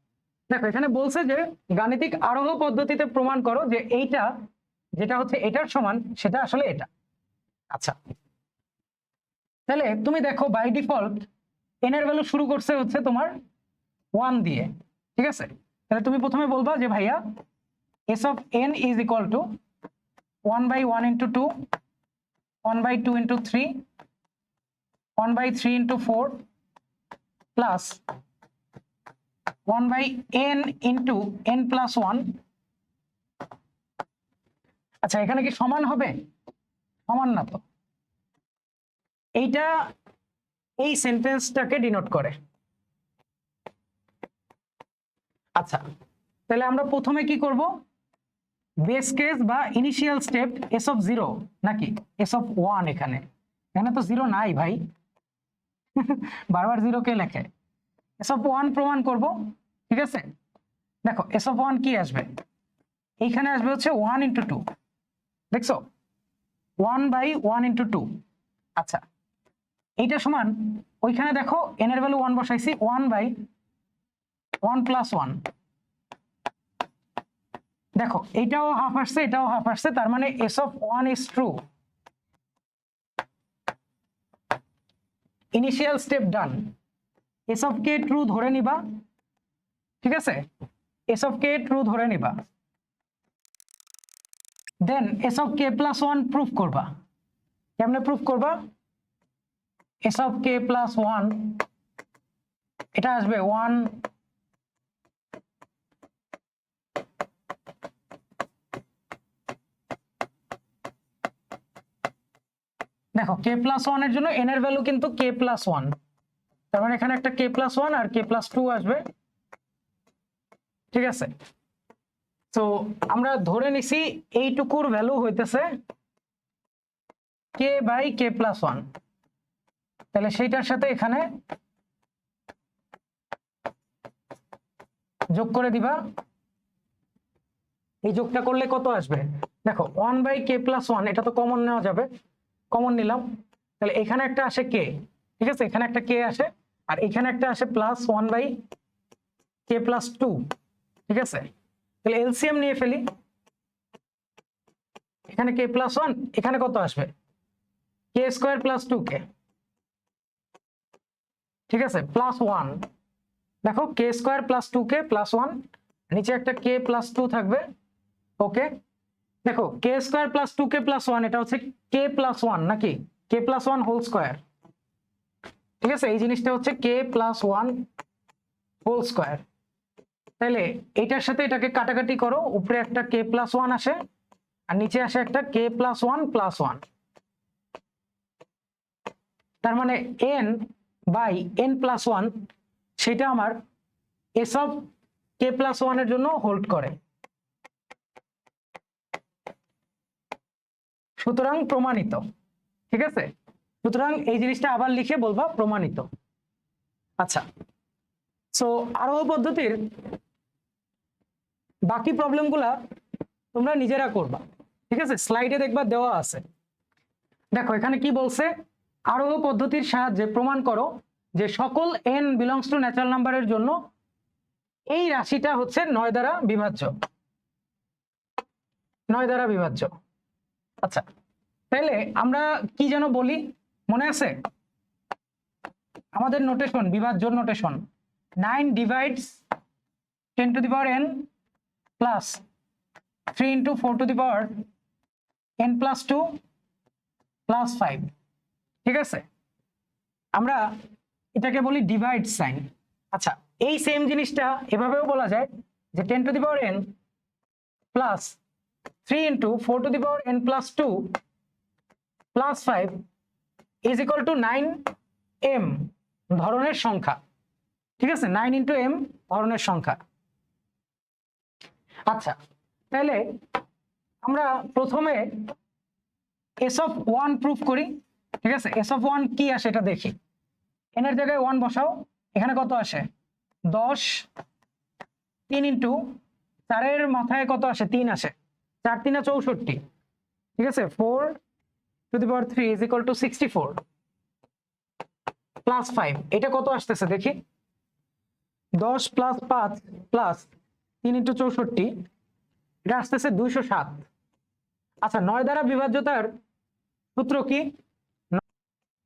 দেখো, এখানে বলছে যে গাণিতিক আরোহ পদ্ধতিতে প্রমাণ করো যে এইটা যেটা হচ্ছে এটার সমান সেটা আসলে এটা। আচ্ছা, তাহলে তুমি দেখো বাই ডিফল্ট n এর ভ্যালু শুরু করছে হচ্ছে তোমার 1 দিয়ে, ঠিক আছে। তাহলে তুমি প্রথমে বলবা যে ভাইয়া s of n is equal two 1/1 into 2, 1/2 into 3, 1/3 into 4 plus 1/n into n plus 1। আচ্ছা, এখানে কি সমান হবে? সমান না তো, এইটা এই সেন্টেন্সটাকে ডিনোট করে। আচ্ছা, তাহলে আমরা প্রথমে কি করব? বেস কেস বা ইনিশিয়াল স্টেপ s অফ 0 নাকি s অফ 1, এখানে এখানে তো 0 নাই ভাই, বারবার 0 কে লেখে। s অফ 1 প্রমাণ করব, ঠিক আছে। দেখো s অফ 1 কি আসবে, এইখানে আসবে হচ্ছে 1 ইন্টু 2, দেখছো 1/1 ইন্টু 2। আচ্ছা, এইটা সমান ওইখানে দেখো n এর ভ্যালু 1 বসাইছি, 1/1 প্লাস 1। দেখো এটাও হাফ আসছে, এটাও হাফ আসছে, তার মানে s of 1 is true. Initial step done. s of k true ধরে নিবা, ঠিক আছে, s অফ k ট্রু ধরে নিবা। দেন s of k plus 1 proof করবা। কেমনে প্রুফ করবা? s অফ k প্লাস 1 এটা আসবে 1 দেখো k প্লাস 1 এর জন্য n এর ভ্যালু কিন্তু k প্লাস 1, তার মানে এখানে একটা k প্লাস 1 আর k প্লাস 2 আসবে, ঠিক আছে। তো আমরা ধরে নিছি এইটুকুর ভ্যালু হইতেছে k বাই k প্লাস 1, তাহলে সেইটার সাথে এখানে যোগ করে দিবা। এই যোগটা করলে কত আসবে? দেখো 1/k প্লাস 1, এটা তো কমন নেওয়া যাবে, কমন নিলাম, তাহলে এখানে একটা আসে k, ঠিক আছে, এখানে একটা k আসে, আর এখানে একটা আসে প্লাস 1/k প্লাস 2, ঠিক আছে। তাহলে এলসিএম নিয়ে ফেলি, এখানে k প্লাস 1, এখানে কত আসবে? k স্কয়ার প্লাস 2k, ঠিক আছে, প্লাস 1। দেখো k square plus 2k plus 1, নিচে একটা k প্লাস 2 থাকবে, ওকে। দেখো k square plus 2k plus 1 এটা হচ্ছে k প্লাস 1 নাকি k প্লাস 1 হোল স্কয়ার, ঠিক আছে, এই জিনিসটা হচ্ছে k প্লাস 1 হোল স্কয়ার। তাহলে এইটার সাথে এটাকে কাটাকাটি করো, উপরে একটা k প্লাস 1 আসে আর নিচে আসে একটা k প্লাস 1 প্লাস 1, তার মানে n বাই n প্লাস 1 সেটা আমার s অফ k প্লাস 1 এর জন্য হোল্ড করে, সুতরাং প্রমাণিত, ঠিক আছে। সুতরাং এই জিনিসটা আবার লিখে বলবা প্রমাণিত। আচ্ছা, সো আরোহ পদ্ধতির বাকি প্রবলেমগুলা তোমরা নিজেরা করবা, ঠিক আছে, স্লাইডে দেখবা দেওয়া আছে। দেখো এখানে কি বলছে, আরোহ পদ্ধতির সাহায্যে প্রমাণ করো যে সকল n বিলংস টু ন্যাচারাল নাম্বারের জন্য এই রাশিটা হচ্ছে 9 দ্বারা বিভাজ্য, 9 দ্বারা বিভাজ্য। আচ্ছা, তাহলে আমরা কি যেন বলি মনে আছে? আমাদের নোটেশন, বিভাজ্য notation, 9 divides 10 two the power n plus 3 into 4 two the power n plus 2 plus 5, ঠিক আছে। আমরা এটাকে বলি ডিভাইড সাইন। আচ্ছা, এই সেম জিনিসটা এভাবেও বলা যায় যে 10⁻n plus 3 into 4⁻n plus 2 plus 5 is equal to 9m ধরনের সংখ্যা। ঠিক আছে, 9 ইন্টু m ধরনের সংখ্যা। আচ্ছা, তাহলে আমরা প্রথমে এস অফ 1 প্রুফ করি। ঠিক আছে, এস অফ 1 কি আসে এটা দেখি। n এর জায়গায় 1 বসাও, এখানে কত আসে 10, 3 ইন্টু 4 এর মাথায় কত আসে 3 আসে, 4 3 64। ঠিক আছে, 4⁻³ ইজ ইকুয়াল টু 64 প্লাস 5, এটা কত আসতেছে দেখি, 10 প্লাস 5 প্লাস 3 ইন্টু 64, এটা আসতেছে 207। আচ্ছা, 9 দ্বারা বিভাজ্যতার সূত্র কি?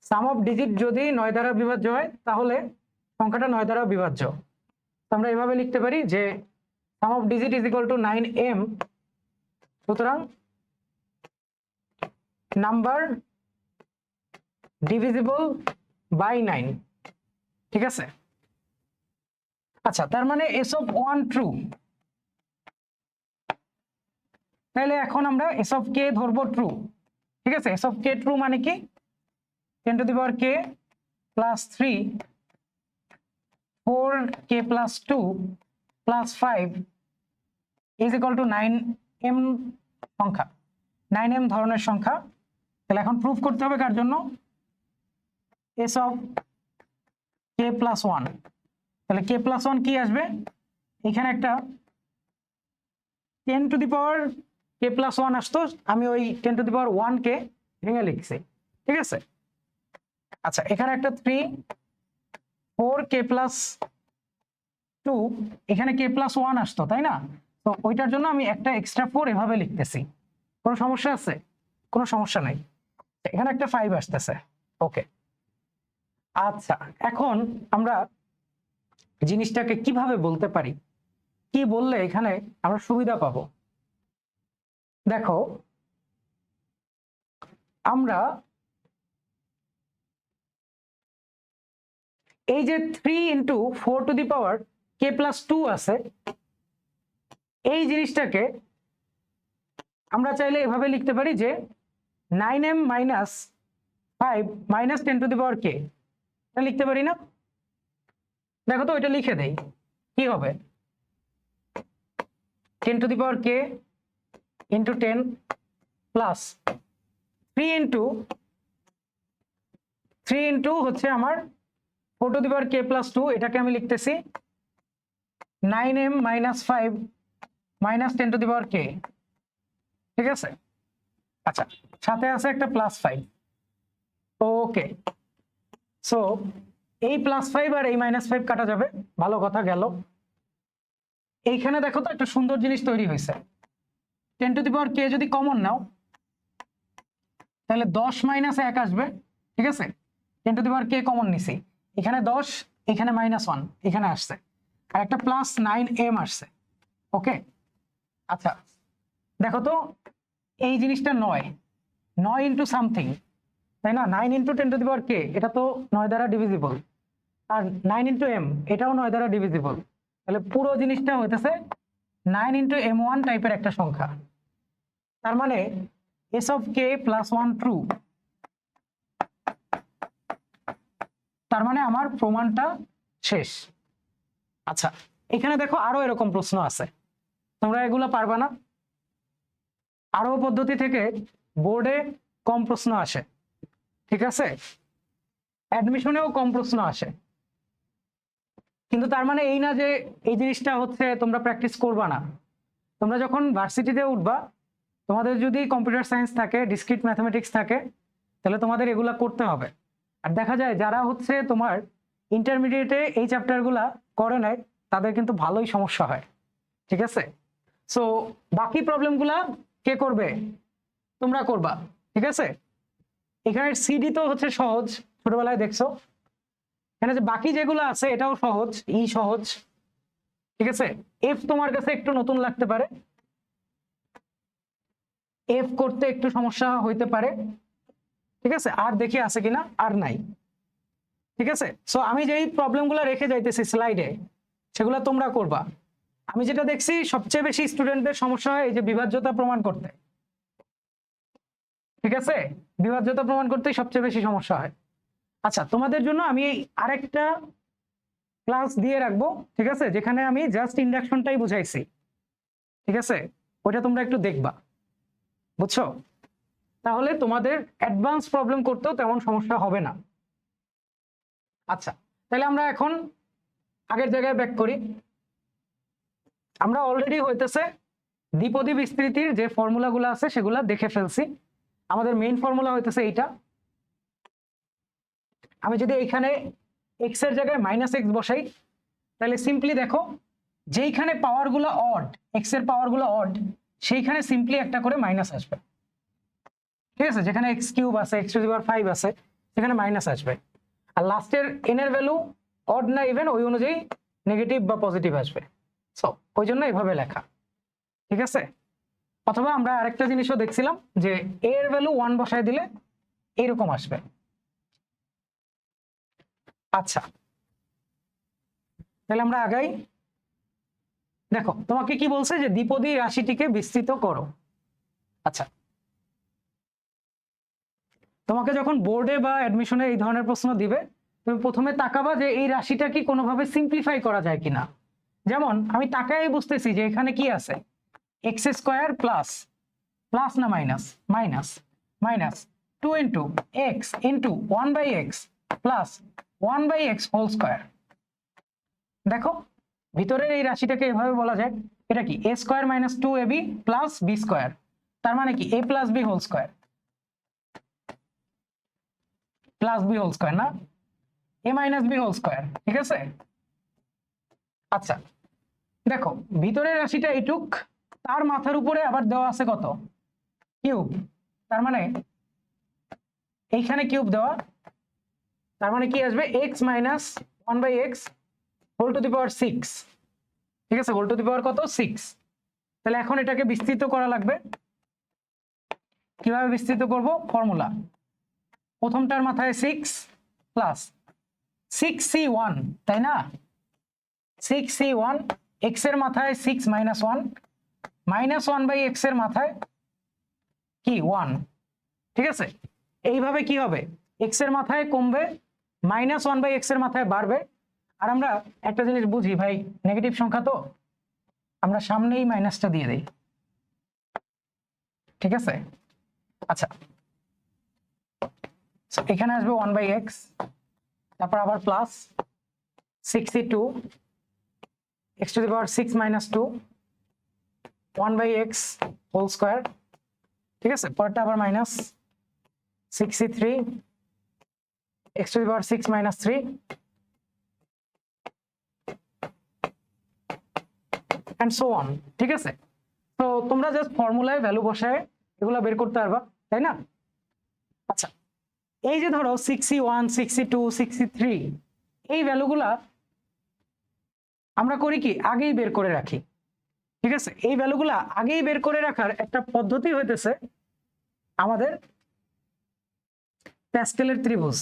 সাম অফ ডিজিট যদি 9 দ্বারা বিভাজ্য হয় তাহলে সংখ্যাটা 9 দ্বারা বিভাজ্য। তো আমরা এভাবে লিখতে পারি যে sum of digit is equal to 9m, সুতরাং নাম্বার ডিভিজিবল বাই 9। ঠিক আছে, আচ্ছা, তার মানে এস অফ 1 ট্রু। তাহলে এখন আমরা এস অফ কে ধরবো ট্রু। ঠিক আছে, এস অফ কে ট্রু মানে কি, 10⁻k plus 3 4k plus 2 plus 5 is equal to 9m সংখ্যা, 9m ধরনের সংখ্যা। তাহলে এখন প্রুফ করতে হবে কার জন্য, এস অফ k প্লাস 1। তাহলে k প্লাস 1 কি আসবে, এখানে একটা 10⁻k প্লাস 1 আসতো, আমি ওই 10⁻1 কে ভেঙে লিখছি। ঠিক আছে, আচ্ছা, এখানে একটা 3 4k প্লাস 2, এখানে k প্লাস 1 আসতো তাই না, তো ওইটার জন্য আমি একটা এক্সট্রা 4 এভাবে লিখতেছি। কোনো সমস্যা আছে? কোনো সমস্যা নাই। এখানে একটা 5 আসতেছে। ওকে, আচ্ছা, এখন আমরা জিনিসটাকে কিভাবে বলতে পারি, কি বললে এখানে আমরা সুবিধা পাবো। দেখো, আমরা এই যে 3 ইন্টু 4⁻k প্লাস 2 আছে, এই জিনিসটাকে আমরা চাইলে এভাবে লিখতে পারি যে 9m মাইনাস 5 মাইনাস 10⁻k, এটা লিখতে পারি না? দেখো তো, এটা লিখে দেই, কি হবে, 10⁻k ইন্টু 10 প্লাস 3 ইন্টু হচ্ছে আমার 4⁻k প্লাস 2, এটাকে আমি লিখতেছি 9m মাইনাস 5 মাইনাস 10⁻k। ঠিক আছে, আচ্ছা, সাথে আছে একটা প্লাস 5। ওকে, সো এই প্লাস 5 আর এই মাইনাস 5 কাটা যাবে, ভালো কথা গেল। এইখানে দেখো তো একটা সুন্দর জিনিস তৈরি হয়েছে, 10⁻k যদি কমন নাও তাহলে 10 মাইনাস 1 আসবে। ঠিক আছে, 10⁻k কমন নিছি, এখানে 10, এখানে -1 এখানে আসছে, আর একটা প্লাস 9m আসছে। ওকে, আচ্ছা, দেখো তো, এই জিনিসটা 9 ইন্টু সামথিং তাই না, 9 ইন্টু 10⁻k এটা তো 9 দ্বারা ডিভিজিবল, আর 9 ইন্টু m এটাও 9 দ্বারা ডিভিজিবল। তাহলে পুরো জিনিসটা হইতেছে 9 ইন্টু m1 টাইপের একটা সংখ্যা। তার মানে S of k plus 1 true. তার মানে আমার প্রমাণটা শেষ। আচ্ছা, এখানে দেখো আরো এরকম প্রশ্ন আছে, তোমরা এগুলো পারবা না। আরো পদ্ধতি থেকে বোর্ডে কম প্রশ্ন আসে। ঠিক আছে, অ্যাডমিশনেও কম প্রশ্ন আসে, কিন্তু তার মানে এই না যে এই জিনিসটা হচ্ছে তোমরা প্র্যাকটিস করবা না। তোমরা যখন ভার্সিটিতে উঠবা, তোমাদের যদি কম্পিউটার সায়েন্স থাকে, ডিসক্রিট ম্যাথমেটিক্স থাকে, তাহলে তোমাদের এগুলা করতে হবে। আর দেখা যায় যারা হচ্ছে তোমার ইন্টারমিডিয়েটে এই চ্যাপ্টারগুলা করে নেয়, তাদের কিন্তু ভালোই সমস্যা হয়। ঠিক আছে, সো বাকি প্রবলেমগুলা কে করবে? তোমরা করবা। ঠিক আছে, এখানে সিডি তো হচ্ছে সহজ, ছোটবেলায় দেখছো। এখানে যে বাকি যেগুলো আছে এটাও সহজ, সহজ। ঠিক আছে, এফ তোমার কাছে একটু নতুন লাগতে পারে, এফ করতে একটু সমস্যা হইতে পারে। ঠিক আছে, আর দেখি আছে কিনা, আর নাই। ঠিক আছে? সো আমি যেই প্রবলেমগুলো রেখে যাইতেছি স্লাইডে সেগুলো তোমরা করবা। আমি যেটা দেখছি সবচেয়ে বেশি স্টুডেন্টদের সমস্যা হয় এই যে বিভাজ্যতা প্রমাণ করতে। ঠিক আছে, বিভাজ্যতা প্রমাণ করতেই সবচেয়ে বেশি সমস্যা হয়। আচ্ছা, তোমাদের জন্য আমি আরেকটা ক্লাস দিয়ে রাখবো, ঠিক আছে, যেখানে আমি জাস্ট ইন্ডাকশনটাই বুঝাইছি। ঠিক আছে, ওইটা তোমরা একটু দেখবা, বুঝছো? তাহলে তোমাদের অ্যাডভান্স প্রবলেম করতেও তেমন সমস্যা হবে না। আচ্ছা, তাহলে আমরা এখন আগের জায়গায় ব্যাক করি। আমরা অলরেডি হইতেছে দ্বিপদী বিস্তৃতির যে ফর্মুলাগুলো আছে সেগুলা দেখে ফেলছি। আমাদের মেইন ফর্মুলা হইতেছে এইটা। আমি যদি এইখানে এক্স এর জায়গায় মাইনাস এক্স বসাই, তাহলে সিম্পলি দেখো যেইখানে পাওয়ারগুলো অড, এক্স এর পাওয়ারগুলো অড, সেইখানে সিম্পলি একটা করে মাইনাস আসবে। ঠিক আছে, যেখানে এক্স কিউব আছে, এক্স টু দি পাওয়ার 5 আছে, সেখানে মাইনাস আসবে। আর লাস্টের এন এর ভ্যালু অড না ইভেন ওই অনুযায়ী নেগেটিভ বা পজিটিভ আসবে। সো ওই জন্য এভাবে লেখা। ঠিক আছে, অথবা আমরা আরেকটা জিনিসও দেখছিলাম যে এ এর ভ্যালু 1 বসায় দিলে এইরকম আসবে। আচ্ছা, তাহলে আমরা আগাই। দেখো তোমাকে কি বলছে যে দ্বিপদী রাশিটিকে বিস্তৃত করো। আচ্ছা, তোমাকে যখন বোর্ডে বা অ্যাডমিশনে এই ধরনের প্রশ্ন দিবে, তুমি প্রথমে তাকাবা যে এই রাশিটা কি কোনোভাবে সিম্পলিফাই করা যায় কিনা। যেমন আমি তাকাই বুঝতেছি যে এখানে কি আছে, এক্স স্কোয়ার প্লাস, প্লাস না minus, minus, minus 2 into x into 1/x plus 1/x whole square. দেখো ভিতরের এই রাশিটাকে এভাবে বলা যায়, এটা কি a square minus 2ab plus b square, তার মানে কি a plus b whole square, plus b whole square না, a minus b whole square. ঠিক আছে, আচ্ছা দেখো ভিতরের রাশিটা এইটুক, তার মাথার উপরে আবার দেওয়া আছে কত, কিউব, তার মানে এইখানে কিউব দেওয়া, তার মানে কি আসবে x minus 1/x whole to the power 6। ঠিক আছে, হোল টু দি পাওয়ার কত, 6। তাহলে এখন এটাকে বিস্তৃত করা লাগবে। কিভাবে বিস্তৃত করব, ফর্মুলা, প্রথমটার মাথায় 6 প্লাস 6c1, তাই না, 6c1, x এর মাথায় 6 মাইনাস 1, মাইনাস 1/x এর মাথায় কি 1। ঠিক আছে, এইভাবে কি হবে, x এর মাথায় কমবে, মাইনাস 1/x এর মাথায় বাড়বে। আর আমরা একটা জিনিস বুঝি ভাই, নেগেটিভ সংখ্যা তো আমরা সামনেই মাইনাসটা দিয়ে দেই। ঠিক আছে, আচ্ছা এখানে আসবে 1/x, তারপর আবার plus 62 x to the power 6 minus 2 1/x whole square. ঠিক আছে, পরেরটা আবার minus 63 x to the power 6 minus 3 and so on। ঠিক আছে, তো তোমরা জাস্ট ফর্মুলায় ভ্যালু বসায় এগুলো বের করতে পারবা, তাই না? আচ্ছা, এই যে ধরো 61 62 63 এই ভ্যালুগুলা আমরা করি কি আগেই বের করে রাখি। ঠিক আছে, এই ভ্যালুগুলা আগেই বের করে রাখার একটা পদ্ধতি হইতেছে আমাদের প্যাসকেলের ত্রিভুজ।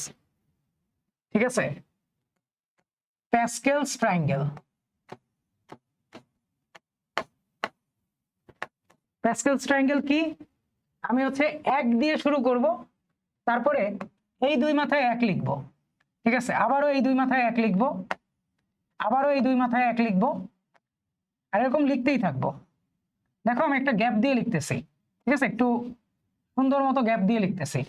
ঠিক আছে, প্যাসকেলস ট্রায়াঙ্গেল। প্যাসকেলস ট্রায়াঙ্গেল কি, আমি হচ্ছে 1 দিয়ে শুরু করব, তারপরে এই দুই মাথায় 1 লিখব। ঠিক আছে, আবারও এই দুই মাথায় 1 লিখব, আবারও এই দুই মাথায় 1 লিখব, আর এরকম লিখতেই থাকবো। দেখো আমি একটা গ্যাপ দিয়ে লিখতেছি। ঠিক আছে, একটু সুন্দর মতো গ্যাপ দিয়ে লিখতেছি।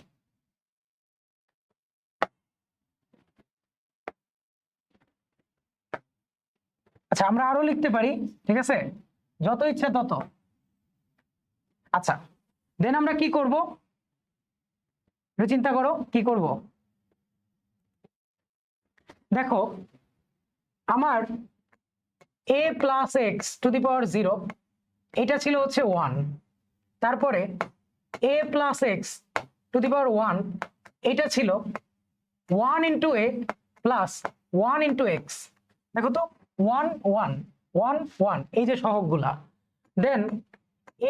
আচ্ছা, আমরা আরো লিখতে পারি, ঠিক আছে, যত ইচ্ছা তত। আচ্ছা, দেন আমরা কি করব, চিন্তা করো কি করব। দেখো আমার a plus x to the power 0 এটা ছিল হচ্ছে 1, তারপরে a plus x to the power 1 এটা ছিল 1 into a plus 1 into X. দেখো তো 1 1 1 1 এই যে সহগগুলা, then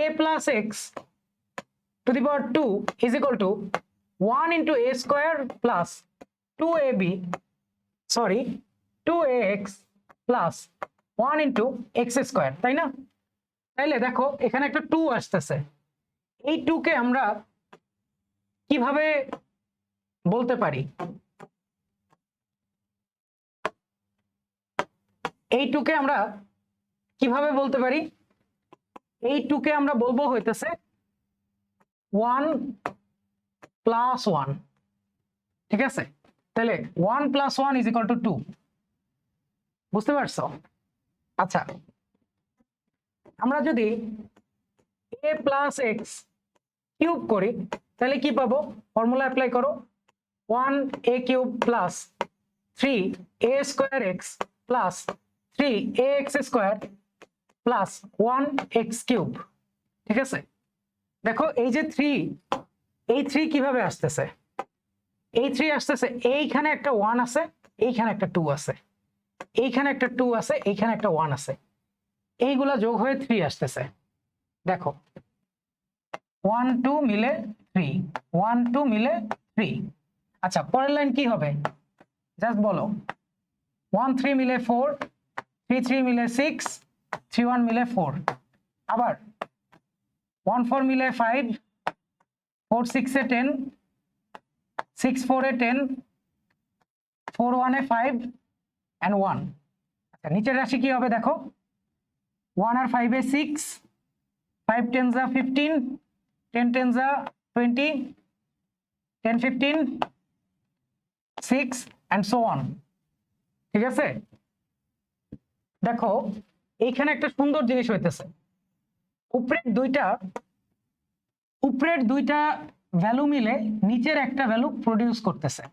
a plus x to the power 2 is equal to 1 into a square plus 2ab sorry 2ax plus 1 into X square, তাই না? তাইলে দেখো এখানে একটা 2 আসতেছে, এই 2 কে আমরা কিভাবে বলতে পারি? এই 2 কে আমরা কিভাবে বলতে পারি? এই 2 কে আমরা বলবো হইতেছে 1 প্লাস 1, ঠিক আছে? তাহলে 1 প্লাস 1 ইজ ইকুয়াল টু 2, বুঝতে পারছো? আচ্ছা, আমরা যদি a প্লাস এক্স কিউব করি তাহলে কি পাবো? ফর্মুলা অ্যাপ্লাই করো, 1a cube plus 3a square x plus 3ax square plus 1x cube, ঠিক আছে? দেখো এই যে 3, এই 3 কিভাবে আসতেছে? এই 3 আসতেছে, এইখানে একটা 1 আছে, এইখানে একটা 2 আছে, এইখানে একটা 2 আছে, এইখানে একটা 1 আছে, এইগুলা যোগ হয়ে 3 আসতেছে। দেখো 1 2 মিলে 3, 1 2 মিলে 3। আচ্ছা, পরের লাইন কি হবে জাস্ট বলো। 1 3 মিলে 4, 3 3 মিলে 6, 3 1 মিলে 4, আবার 1 4 মিলে 5, 4 6 এ 10, 6 4 এ 10, 4 1 এ 5 and 1। আচ্ছা, নিচের রাশি কি হবে দেখো, 1 আর 5 এ 6, 5 10 যা 15, 10 10 যা 20, 10 15, 6 and so on, ঠিক আছে? দেখো এইখানে একটা সুন্দর জিনিস হইতেছে, উপরের দুইটা ভ্যালু মিলে নিচের একটা ভ্যালু প্রডিউস করতেছে,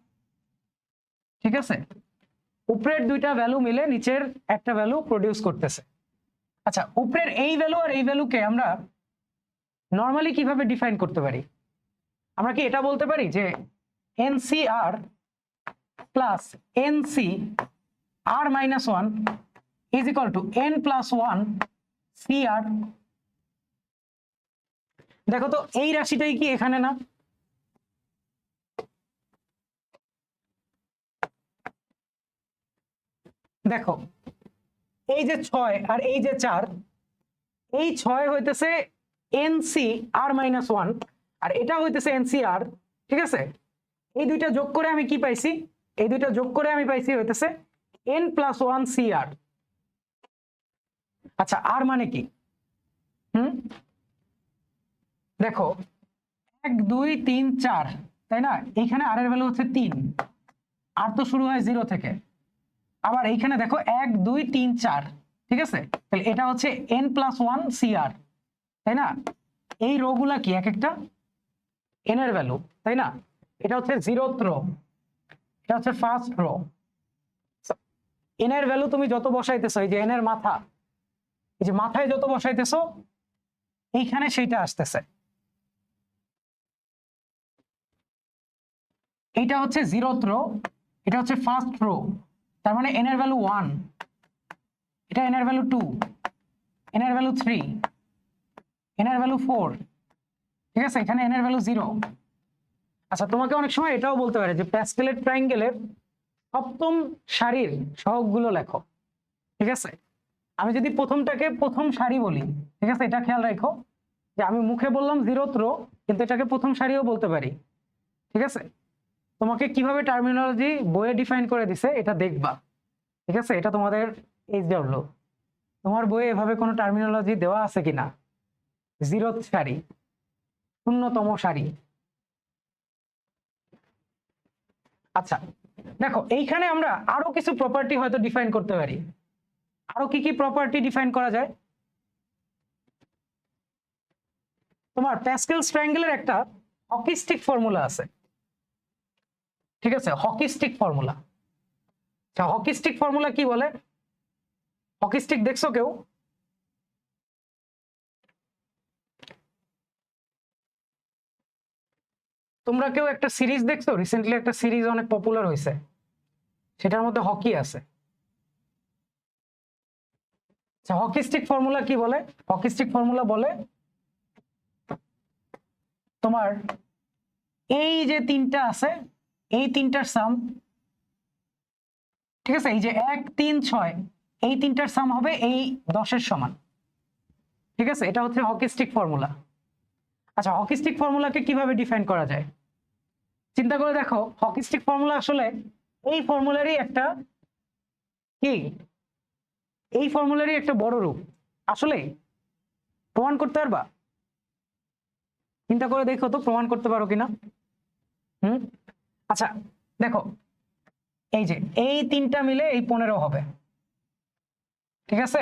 ঠিক আছে? উপরের দুইটা ভ্যালু মিলে নিচের একটা ভ্যালু প্রডিউস করতেছে। আচ্ছা, উপরের এই ভ্যালু আর এই ভ্যালুকে আমরা নর্মালি কিভাবে ডিফাইন করতে পারি? আমরা কি এটা বলতে পারি যে nCr plus nC r minus 1 is equal to n plus 1 Cr? দেখো তো এই রাশিটাই কি এখানে না? দেখো এই যে 6 আর এই যে 4, এই 6 হইতেছে এনসি আর মাইনাস 1 আর এটা হইতেছে এনসিআর, ঠিক আছে? এই দুইটা যোগ করে আমি কি পাইছি? এই দুইটা যোগ করে আমি পাইছি হইতেছে এন প্লাস 1 সিআর। আচ্ছা, আর মানে কি? দেখো 1 2 3 4, তাই না? এইখানে আর এর ভ্যালু হচ্ছে 3, আর তো শুরু হয় 0 থেকে। আবার এইখানে দেখো 1 2 3 4, ঠিক আছে? তাহলে এটা হচ্ছে n প্লাস 1 সিআর, তাই না? এই রো গুলা কি এক একটা n এর ভ্যালু, তাই না? এটা হচ্ছে 0th রো, এটা হচ্ছে ফার্স্ট রো। n এর ভ্যালু তুমি যত বসাইতেছো, এই যে n এর মাথা, এই যে মাথায় যত বসাইতেছো এইখানে সেইটা আসতেছে। এইটা হচ্ছে 0th রো, এটা হচ্ছে ফার্স্ট রো, তার মানে n এর ভ্যালু 1, এটা n এর ভ্যালু 2, n এর ভ্যালু 3, n এর ভ্যালু 4, ঠিক আছে? এখানে n এর ভ্যালু 0। আচ্ছা, তোমাকে অনেক সময় এটাও বলতে পারে যে প্যাসকেলের ট্রায়াঙ্গেলের সপ্তম সারির সহগগুলো লেখো, ঠিক আছে? আমি যদি প্রথমটাকে প্রথম সারি বলি, ঠিক আছে? এটা খেয়াল রাখো যে আমি মুখে বললাম 0th রো, কিন্তু এটাকে প্রথম সারিও বলতে পারি, ঠিক আছে? তোমাকে কিভাবে টার্মিনোলজি বইয়ে ডিফাইন করে দিছে এটা দেখবা, ঠিক আছে? এটা তোমাদের এইচডব্লিউ, তোমার বইয়ে এভাবে কোনো টার্মিনোলজি দেওয়া আছে কিনা? 0th সারি, 0তম সারি। আচ্ছা, দেখো এইখানে আমরা আরো কিছু প্রপার্টি হয়তো ডিফাইন করতে পারি। আরো কি কি প্রপার্টি ডিফাইন করা যায়? তোমার প্যাসকেলস ট্রায়াঙ্গেলের একটা হকি স্টিক ফর্মুলা আছে, ঠিক আছে? Hockey stick formula. আচ্ছা, হকি স্টিক ফর্মুলা কি বলে? হকি স্টিক দেখছো কেউ? তোমরা কেউ একটা সিরিজ দেখছো? রিসেন্টলি একটা সিরিজ অনেক পপুলার হয়েছে, সেটার মধ্যে হকি আছে। আচ্ছা, হকি স্টিক ফর্মুলা কি বলে? হকি স্টিক ফর্মুলা বলে তোমার এই যে তিনটা আছে, এই তিনটার সাম ঠিক আছে, এই যে 1 3 6 এই তিনটার সাম হবে এই 10-এর সমান। ঠিক আছে, এটা হচ্ছে হকি স্টিক ফর্মুলা। আচ্ছা, হকি স্টিক ফর্মুলাকে কিভাবে ডিফাইন করা যায় চিন্তা করে দেখো। হকি স্টিক ফর্মুলা আসলে এই ফর্মুলারই একটা কি, এই ফর্মুলারই একটা বড় রূপ। আসলে প্রমাণ করতে পারবা? চিন্তা করে দেখো তো প্রমাণ করতে পারো কিনা। আচ্ছা দেখো, এই যে এই তিনটা মিলে এই 15 হবে। ঠিক আছে,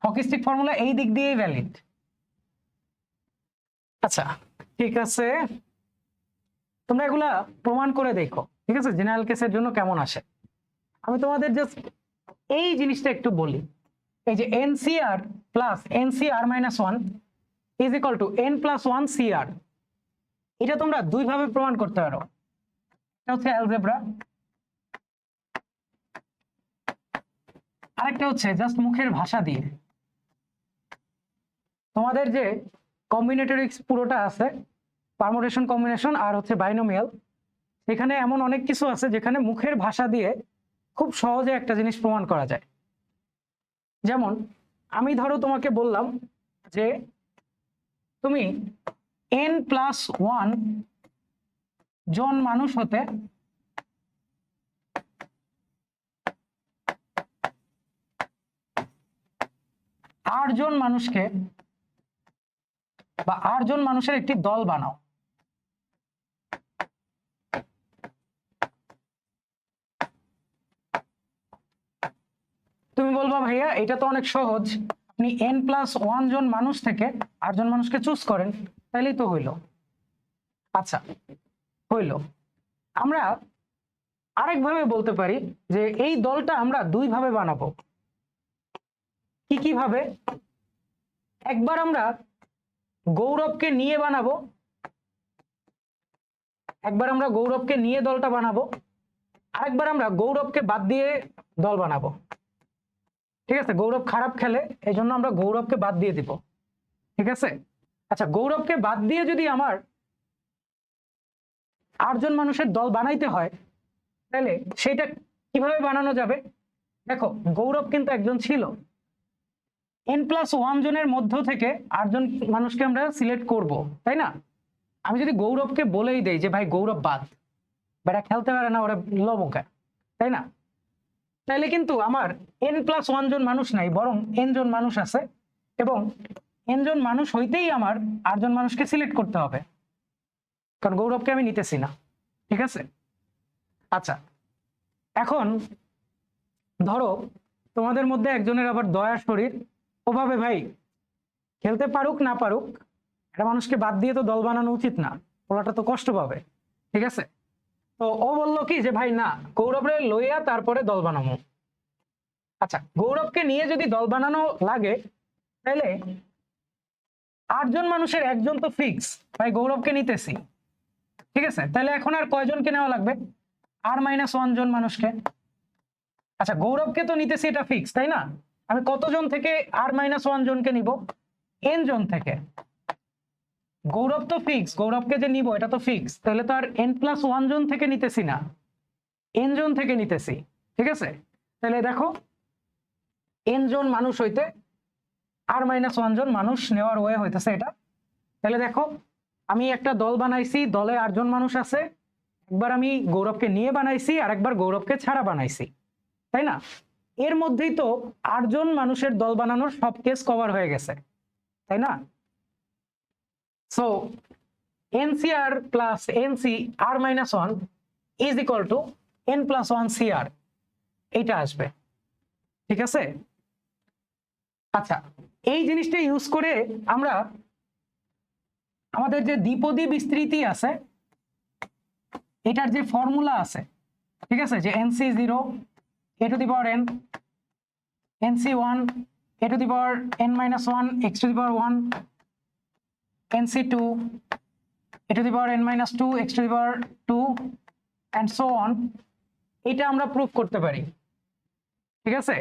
হকি স্টিক ফর্মুলা এই দিক দিয়েই ভ্যালিড। আচ্ছা ঠিক আছে, তোমরা এগুলা প্রমাণ করে দেখো। ঠিক আছে, জেনারেল কেসের জন্য কেমন আসে। আমি তোমাদের জাস্ট এই জিনিসটা একটু বলি। এই যে nCr plus NCR minus 1 is equal to n plus 1 CR. এটা তোমরা দুই ভাবে প্রমাণ করতে পারো। এটা হচ্ছে অ্যালজেব্রা, আরেকটা হচ্ছে জাস্ট মুখের ভাষা দিয়ে। তোমাদের যে কম্বিনেটরিক্স পুরোটা আছে, পারমুটেশন কম্বিনেশন আর হচ্ছে বাইনোমিয়াল, এখানে এমন অনেক কিছু আছে যেখানে মুখের ভাষা দিয়ে খুব সহজে একটা জিনিস প্রমাণ করা যায়। যেমন আমি ধরো তোমাকে বললাম যে তুমি n+1 জন মানুষ হতে আট জন মানুষকে বা 8 জন মানুষের একটি দল বানাও। তুমি বলবা ভাইয়া এটা তো অনেক সহজ, আপনি n+1 জন মানুষ থেকে 8 জন মানুষকে চুজ করেন, তাইলেই তো হইল। আচ্ছা হইল, আমরা আরেকভাবে বলতে পারি যে এই দলটা আমরা দুই ভাবে বানাবো। কি কি ভাবে? একবার আমরা গৌরবকে নিয়ে বানাবো, একবার আমরা গৌরবকে নিয়ে দলটা বানাবো, আরেকবার আমরা গৌরবকে বাদ দিয়ে দল বানাবো। ঠিক আছে, গৌরব খারাপ খেলে এই জন্য আমরা গৌরবকে বাদ দিয়ে দিব। ঠিক আছে, আচ্ছা গৌরবকে বাদ দিয়ে যদি আমার 8 জন মানুষের দল বানাইতে হয়, তাহলে সেটা কিভাবে বানানো যাবে? দেখো গৌরব কিন্তু একজন ছিল, n+1 জনের মধ্য থেকে 8 জন মানুষকে আমরা সিলেক্ট করব, তাই না? আমি যদি গৌরবকে বলেই দেই যে ভাই গৌরব বাদ, বেটা খেলতে পারে না, ওরা লবকা, তাই না? তাইলে কিন্তু আমার n+1 জন মানুষ নাই, বরং n জন মানুষ আছে, এবং n জন মানুষ হইতেই আমার 8 জন মানুষকে সিলেক্ট করতে হবে, কারণ গৌরবকে আমি নিতেছি না। ঠিক আছে, আচ্ছা এখন ধরো তোমাদের মধ্যে একজনের আবার দয়ার শরীর, ওভাবে ভাই খেলতে পারুক না পারুক একটা মানুষকে বাদ দিয়ে তো দল বানানো উচিত না, ওলাটা তো কষ্ট পাবে। ঠিক আছে, তো ও বললো কি যে ভাই না, গৌরবরে লইয়া তারপরে দল বানাবো। আচ্ছা গৌরবকে নিয়ে যদি দল বানানো লাগে, তাহলে 8 জন মানুষের একজন তো ফিক্স, ভাই গৌরবকে নিতেছি। ঠিক আছে, তাহলে এখন আর কয়জনকে নেওয়া লাগবে? r-1 জন মানুষকে। আচ্ছা গৌরবকে তো নিতেছি, এটা ফিক্স, তাই না? আমি কতজন থেকে r-1 জনকে নিব? n জন থেকে। গৌরব তো ফিক্স, গৌরবকে যে নিব এটা তো ফিক্স, তাহলে তো আর n+1 জন থেকে নিতেছি না, n জন থেকে নিতেছি। ঠিক আছে, তাহলে দেখো n জন মানুষ হইতে r-1 জন মানুষ নেওয়ার ওয়ে হইতেছে এটা। তাহলে দেখো আমি একটা দল বানাইছি, দলে 8 জন মানুষ আছে, একবার আমি গৌরবকে নিয়ে বানাইছি আর একবার গৌরবকে ছাড়া বানাইছি, তাই না? এর মধ্যেই তো 8 জন মানুষের দল বানানোর সব কেস কভার হয়ে গেছে, তাই না? So NCR plus NCR-1 is equal two n+1 CR, এইটা আসবে। ঠিক আছে, আচ্ছা এই জিনিসটা ইউজ করে আমরা আমাদের যে দ্বিপদী বিস্তৃতি আছে এটার যে ফর্মুলা আছে, ঠিক আছে, যে NC0 a⁴n, NC1 a⁴n-1 x⁴1, NC2 a⁴n-2 x⁴2 and so on, এটা আমরা প্রুফ করতে পারি। ঠিক আছে,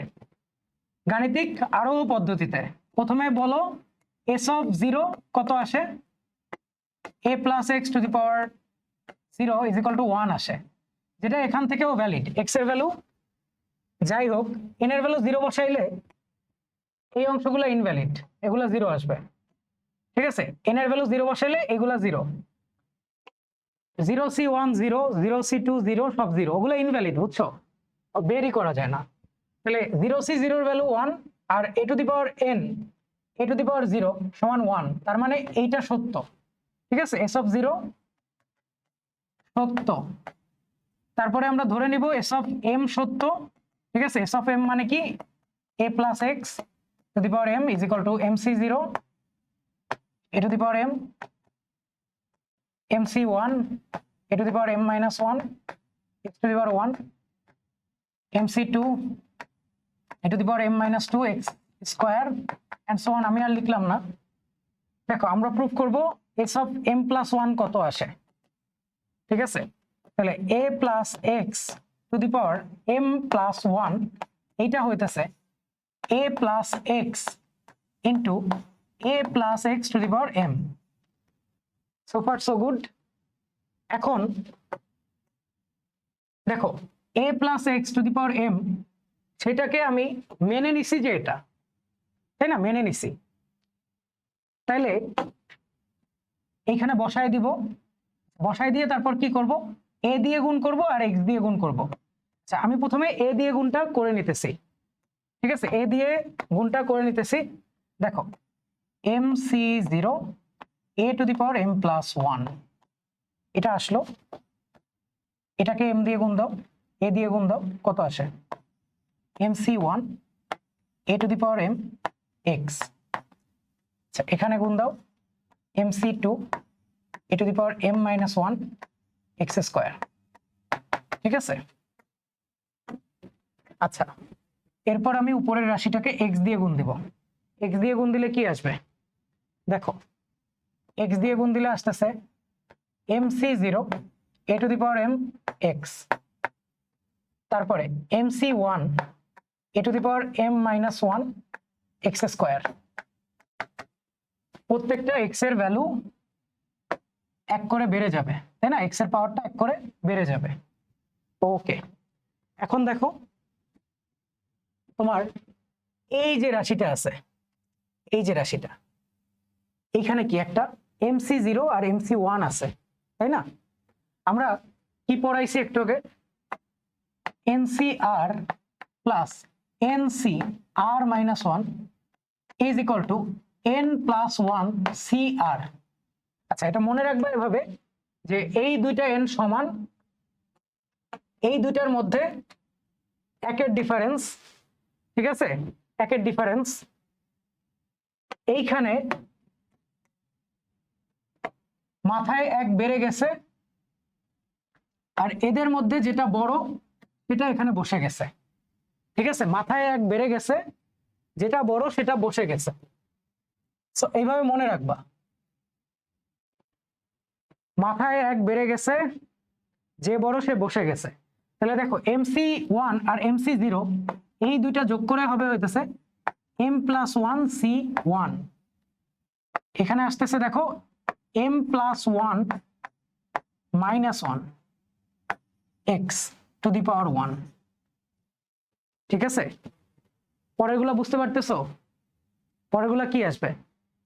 গাণিতিক আরোহ পদ্ধতিতে প্রথমে বলো s(0) কত আসে? a + x⁴0 = 1 আসে, যেটা এখান থেকেও ভ্যালিড। x এর ভ্যালু যাই হোক, n এর ভ্যালু 0 বসাইলে এই অংশগুলো ইনভ্যালিড, এগুলো 0 আসবে। ঠিক আছে, n এর ভ্যালু 0 বসাইলে এগুলা 0, 0c1 0, 0c2 0, সব 0, ওগুলো ইনভ্যালিড, বুঝছো, বেরই করা যায় না। তাহলে 0c0 এর ভ্যালু 1 আর a to the power n a to the power 0 সমান 1, তার মানে এইটা সত্য। ঠিক আছে, s অফ 0 সত্য। তারপরে আমরা ধরে নিব s অফ m সত্য। ঠিক আছে, s অফ m মানে কি a plus x to the power m is equal two mc0 a to the power m mc1 a to the power m minus 1 x to the power 1 mc2 a to the power m minus 2 x square and so on। আমি আর লিখলাম না। দেখো, আমরা proof করব s of m plus 1 কত আসে। ঠিক আছে, তাহলে a plus x to the power m plus 1 এইটা হইতেছে a plus x into a plus x to the power m। so far so good। এখন দেখো, a plus x to the power m সেটাকে আমি মেনে নিছি যে এটা, তাই না, মেনে নিছি। তাইলে এইখানে বসায় দিব, বসায় দিয়ে তারপর কি করব, a দিয়ে গুণ করব আর x দিয়ে গুণ করব। আচ্ছা, আমি প্রথমে a দিয়ে গুণটা করে নিতেছি। ঠিক আছে, a দিয়ে গুণটা করে নিতেছি। দেখো, mc0 a to the power m plus 1 এটা আসলো, এটাকে m দিয়ে গুণ দাও, a দিয়ে গুণ দাও, কত আসে mc1 a to the power m x। আচ্ছা, এখানে গুণ দাও mc2 a to the power m minus 1 x square. ঠিক আছে, আচ্ছা, এরপর আমি উপরের রাশিটাকে x দিয়ে গুণ দিব। x দিয়ে গুণ দিলে কি আসবে, দেখো, x দিয়ে গুণ দিলে আসতেছে mc0 a to the power m x, তারপরে mc1 a to the power m minus 1 x square. প্রত্যেকটা x এর ভ্যালু 1 করে বেড়ে যাবে, তাই না, x এর পাওয়ারটা 1 করে বেড়ে যাবে। ওকে, এখন দেখো, তোমার এই যে রাশিটা আছে, এই যে রাশিটা, এইখানে কি একটা mc0 আর mc1 আছে, তাই না। আমরা কি পড়াইছি একটু আগে, ncr plus ncr minus 1 is equal to n plus 1 cr। আচ্ছা, এটা মনে রাখবে এভাবে যে এই দুইটা n সমান, এই দুইটার মধ্যে একের ডিফারেন্স। ঠিক আছে, একের ডিফারেন্স এইখানে মাথায় 1 বেড়ে গেছে, আর এদের মধ্যে যেটা বড় সেটা এখানে বসে গেছে। ঠিক আছে, মাথায় 1 বেড়ে গেছে, যেটা বড় সেটা বসে গেছে। সো এইভাবে মনে রাখবা, মাথায় 1 বেড়ে গেছে, যে বড় সে বসে গেছে। তাহলে দেখো, mc1 আর mc0 এই দুইটা যোগ করে হবে হইতেছে m plus 1 c1। এখানে আসতেছে দেখো m plus 1 minus 1 x to the power 1। ঠিক আছে, পরেরগুলো বুঝতে পারতেছো, পরেরগুলো কি আসবে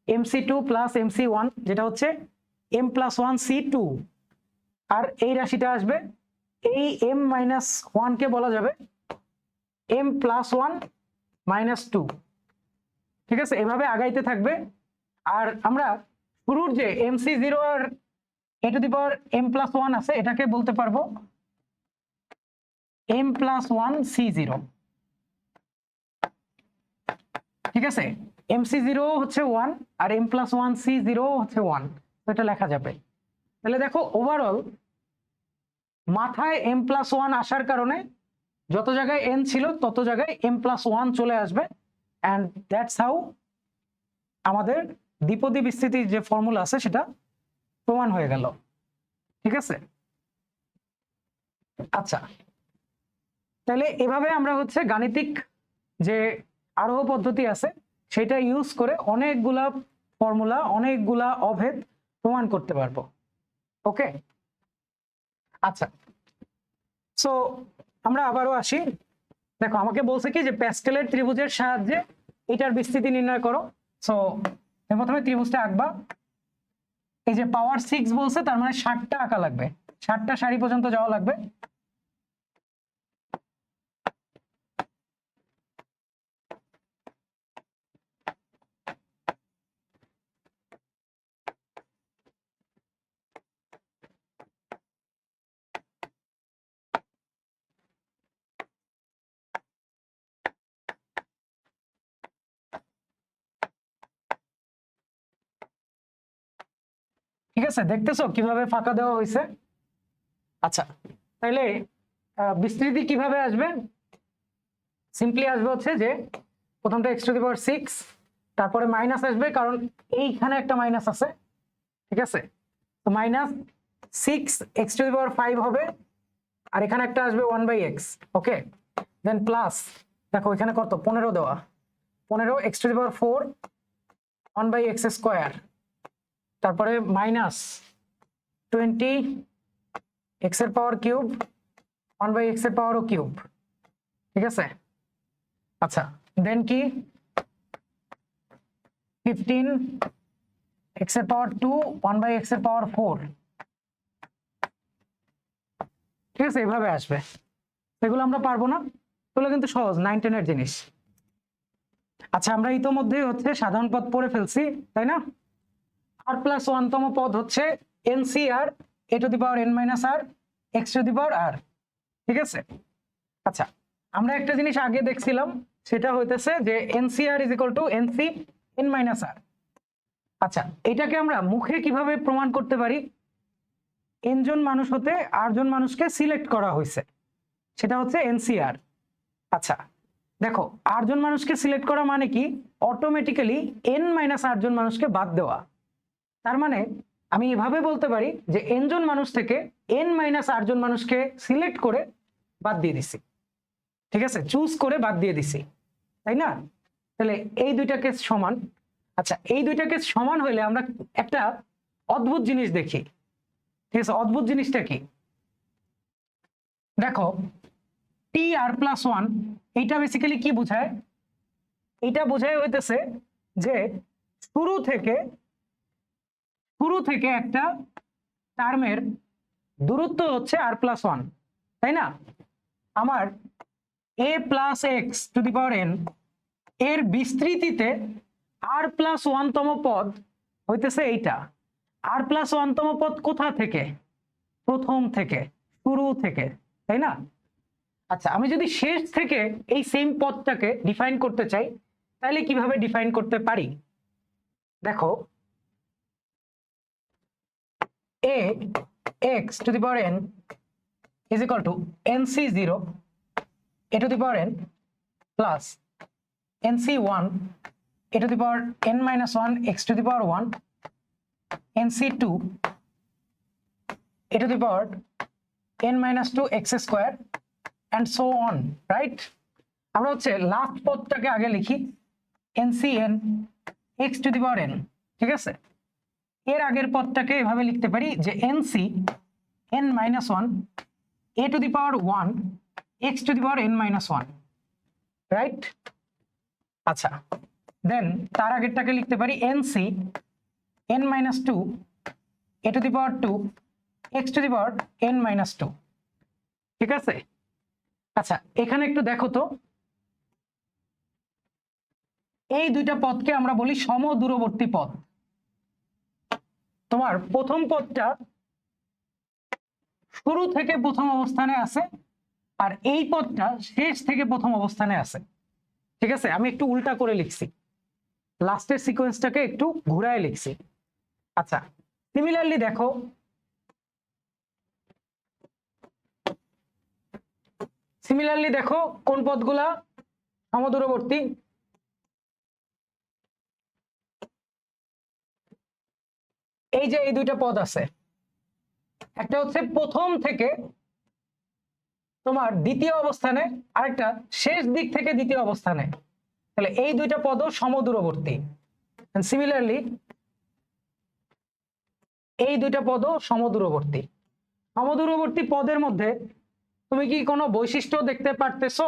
mc2 plus mc1 যেটা হচ্ছে m plus 1 c2, আর এই রাশিটা আসবে, এই m minus 1 কে বলা যাবে m plus 1 minus 2। ঠিক আছে, এভাবে আগাইতে থাকবে। আর আমরা শুরুর যে mc0 আর a to the power m plus 1 আছে, এটাকে বলতে পারবো m plus 1 c0। ঠিক আছে, mc0 হচ্ছে 1 আর m plus 1 c0 হচ্ছে 1, তো এটা লেখা যাবে। তাহলে দেখো, ওভারঅল মাথায় m plus 1 আসার কারণে যত জায়গায় n ছিল তত জায়গায় m plus 1 চলে আসবে, অ্যান্ড দ্যাটস হাউ আমাদের দ্বিপদী বিস্তৃতির যে ফর্মুলা আছে সেটা প্রমাণ হয়ে গেল। ঠিক আছে, আচ্ছা, তাহলে এভাবে আমরা হচ্ছে গাণিতিক যে আরোহ পদ্ধতি আছে সেটা ইউজ করে অনেকগুলা ফর্মুলা, অনেকগুলা অভেদ প্রমাণ করতে পারবো। ওকে, আচ্ছা, সো আমরা আবারও আসি, দেখো আমাকে বলছে কি যে প্যাস্কেলের ত্রিভুজের সাহায্যে এটার বিস্তৃতি নির্ণয় করো। সো প্রথমে ত্রিভুজটা আঁকবা। এই যে পাওয়ার 6 বলছে, তার মানে 60টা আঁকা লাগবে, 60টা সারি পর্যন্ত যাওয়া লাগবে। ঠিক আছে, দেখতেছো কিভাবে ফাঁকা দেওয়া হয়েছে? আচ্ছা, তাহলে বিস্তৃতি কিভাবে আসবে? সিম্পলি আসবে হচ্ছে যে প্রথমটা x⁶, তারপরে মাইনাস আসবে কারণ এইখানে একটা মাইনাস আছে। ঠিক আছে, তো -6 x⁵ হবে, আর এখানে একটা আসবে 1/x। ওকে, দেন প্লাস, দেখো এখানে কত 15 দেওয়া, 15 x⁴ 1/x², তারপরে -20 x⁻³ 1/x⁻³ ঠিক আছে। আচ্ছা, দেন কি 15 x⁻² 1/x⁴ ঠিক আছে, এভাবে আসবে। এগুলো আমরা পারবো না, এগুলো কিন্তু সহজ 9 10 এর জিনিস। আচ্ছা, আমরা ইতোমধ্যে হচ্ছে সাধারণ পদ পড়ে ফেলছি, তাই না? r+1 তম পদ হচ্ছে NCR a⁻n−r x⁻r। ঠিক আছে। আচ্ছা, আমরা একটা জিনিস আগে দেখছিলাম, সেটা হইতেছে যে NCR = NC n−r। আচ্ছা, এটাকে আমরা মুখে কিভাবে প্রমাণ করতে পারি? n জন মানুষ হতে r জন মানুষকে সিলেক্ট করা হয়েছে, সেটা হচ্ছে NCR। আচ্ছা দেখো, r জন মানুষকে সিলেক্ট করা মানে কি? অটোমেটিক্যালি n−r জন মানুষকে বাদ দেওয়া। তার মানে আমি এভাবে বলতে পারি যে n জন মানুষ থেকে n−r জন মানুষকে সিলেক্ট করে বাদ দিয়ে দিছি। ঠিক আছে, চুজ করে বাদ দিয়ে দিছি, তাই না? তাহলে এই দুইটা কেস সমান। আচ্ছা, এই দুইটা কেস সমান হইলে আমরা একটা অদ্ভুত জিনিস দেখি। ঠিক আছে, অদ্ভুত জিনিসটা কি? দেখো tr+1 এইটা বেসিক্যালি কি বোঝায়? এইটা বোঝায় হইতেছে যে শুরু থেকে একটা টার্মের দূরত্ব হচ্ছে r+1, তাই না? আমার a+x⁴n এর বিস্তৃতিতে r+1 তম পদ হইতেছে এইটা। r+1 তম পদ কোথা থেকে? প্রথম থেকে, শুরু থেকে, তাই না? আচ্ছা, আমি যদি শেষ থেকে এই সেম পদটাকে ডিফাইন করতে চাই, তাহলে কিভাবে ডিফাইন করতে পারি? দেখো, ax⁴n = nc0 a⁴n plus nc1 a⁻n−1 x⁴1 nc2 a⁻n−2 x² and so on, right? আমরা হচ্ছে লাস্ট পদটাকে আগে লিখি ncn x⁴n। ঠিক আছে, এর আগের পদটাকে এভাবে লিখতে পারি যে nc n−1 a⁴1 x⁴n−1, right? আচ্ছা, দেন তার আগেরটাকে লিখতে পারি nc n−2 a⁴2 x⁴n−2। ঠিক আছে। আচ্ছা, এখানে একটু দেখো তো, এই দুইটা পদকে আমরা বলি সমদূরবর্তী পদ। তোমার প্রথম পদটা শুরু থেকে প্রথম অবস্থানে আছে, আর এই পদটা শেষ থেকে প্রথম অবস্থানে আছে। ঠিক আছে, আমি একটু উল্টা করে লিখছি, লাস্টের সিকোয়েন্সটাকে একটু ঘুরায় লিখছি। আচ্ছা, সিমিলারলি দেখো, কোন পদগুলা সমদূরবর্তী? এই যে এই দুইটা পদ আছে, একটা হচ্ছে প্রথম থেকে তোমার দ্বিতীয় অবস্থানে, আরেকটা শেষ দিক থেকে দ্বিতীয় অবস্থানে। তাহলে এই দুইটা পদও সমদূরবর্তী। সিমিলারলি এই দুইটা পদও সমদূরবর্তী। সমদূরবর্তী পদের মধ্যে তুমি কি কোনো বৈশিষ্ট্য দেখতে পারতেছো?